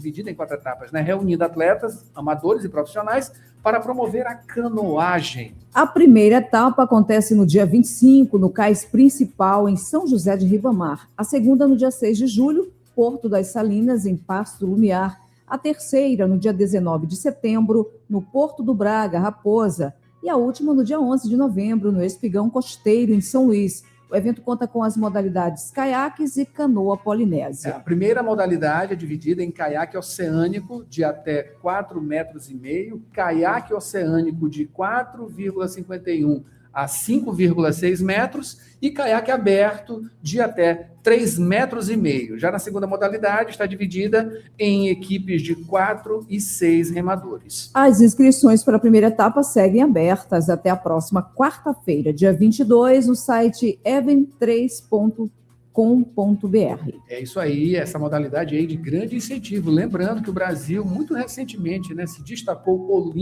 né? Reunindo atletas, amadores e profissionais para promover a canoagem. A primeira etapa acontece no dia 25, no cais principal, em São José de Ribamar. A segunda, no dia 6 de julho, Porto das Salinas, em Pasto do Lumiar. A terceira, no dia 19 de setembro, no Porto do Braga, Raposa. E a última, no dia 11 de novembro, no Espigão Costeiro, em São Luís. O evento conta com as modalidades caiaques e canoa polinésia. A primeira modalidade é dividida em caiaque oceânico de até 4,5 metros, caiaque oceânico de 4,51 a 5,6 metros e caiaque aberto de até 3,5 metros. Já na segunda modalidade está dividida em equipes de 4 e 6 remadores. As inscrições para a primeira etapa seguem abertas até a próxima quarta-feira, dia 22, no site even3.com.br. É isso aí, essa modalidade aí de grande incentivo. Lembrando que o Brasil, muito recentemente, né, se destacou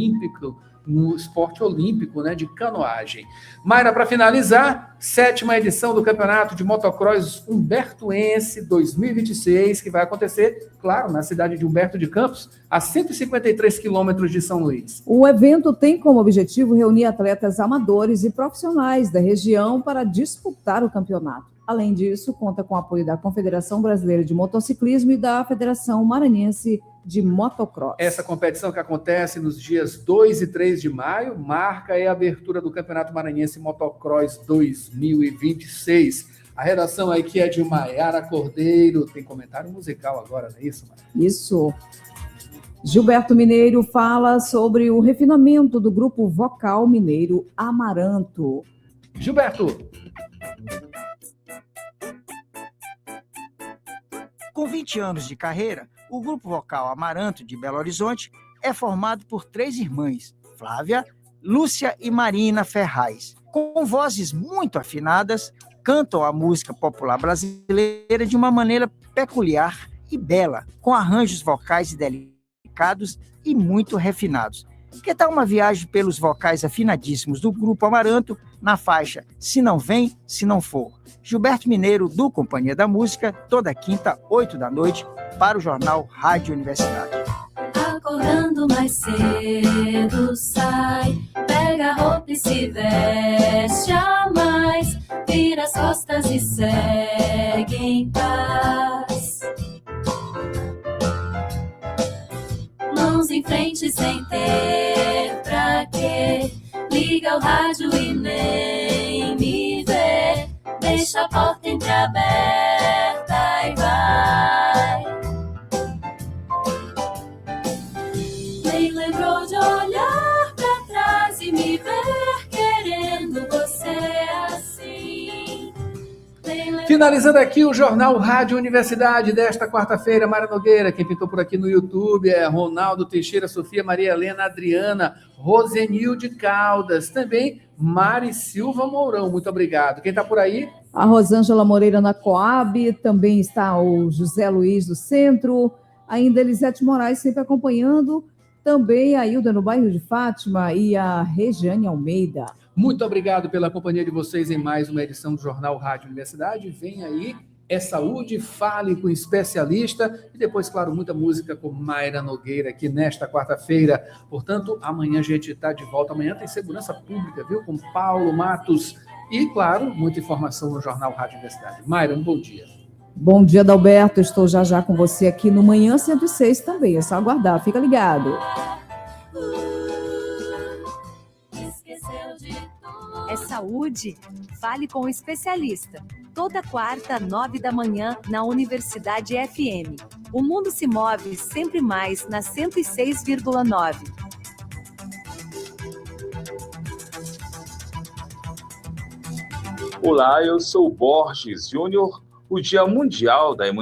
no esporte olímpico, né, de canoagem. Mayra, para finalizar, 7ª edição do Campeonato de Motocross Humbertuense 2026, que vai acontecer, claro, na cidade de Humberto de Campos, a 153 quilômetros de São Luís. O evento tem como objetivo reunir atletas amadores e profissionais da região para disputar o campeonato. Além disso, conta com o apoio da Confederação Brasileira de Motociclismo e da Federação Maranhense de Motocross. Essa competição que acontece nos dias 2 e 3 de maio marca a abertura do Campeonato Maranhense Motocross 2026. A redação aqui é de Maiara Cordeiro. Tem comentário musical agora, não é isso, Maiara? Isso. Gilberto Mineiro fala sobre o refinamento do grupo vocal mineiro Amaranto. Gilberto! Com 20 anos de carreira, o grupo vocal Amaranto de Belo Horizonte é formado por 3 irmãs, Flávia, Lúcia e Marina Ferraz. Com vozes muito afinadas, cantam a música popular brasileira de uma maneira peculiar e bela, com arranjos vocais delicados e muito refinados. Que tal uma viagem pelos vocais afinadíssimos do Grupo Amaranto na faixa Se Não Vem, Se Não For? Gilberto Mineiro, do Companhia da Música, toda quinta, 8 da noite, para o Jornal Rádio Universidade. Acordando mais cedo, sai, pega a roupa e se veste a mais, vira as costas e segue em paz. Mãos em frente sem ter pra quê, liga o rádio e nem me vê, deixa a porta entreaberta e vai. Nem lembrou de olhar pra trás e me ver querendo você assim. Finalizando aqui o Jornal Rádio Universidade desta quarta-feira, Mara Nogueira. Quem pintou por aqui no YouTube é Ronaldo Teixeira, Sofia Maria Helena, Adriana, Rosenilde Caldas, também Mari Silva Mourão. Muito obrigado. Quem está por aí? A Rosângela Moreira na Coab, também está o José Luiz do Centro, ainda Elisete Moraes sempre acompanhando, também a Hilda no bairro de Fátima e a Regiane Almeida. Muito obrigado pela companhia de vocês em mais uma edição do Jornal Rádio Universidade. Vem aí, é saúde, fale com especialista e depois, claro, muita música com Mayra Nogueira aqui nesta quarta-feira. Portanto, amanhã a gente está de volta. Amanhã tem segurança pública, viu? Com Paulo Matos e, claro, muita informação no Jornal Rádio Universidade. Mayra, um bom dia. Bom dia, Adalberto. Estou já com você aqui no Manhã 106 também. É só aguardar. Fica ligado. É saúde? Fale com o especialista. Toda quarta, 9 da manhã, na Universidade FM. O mundo se move sempre mais na 106,9. Olá, eu sou Borges Júnior. O Dia Mundial da Imunização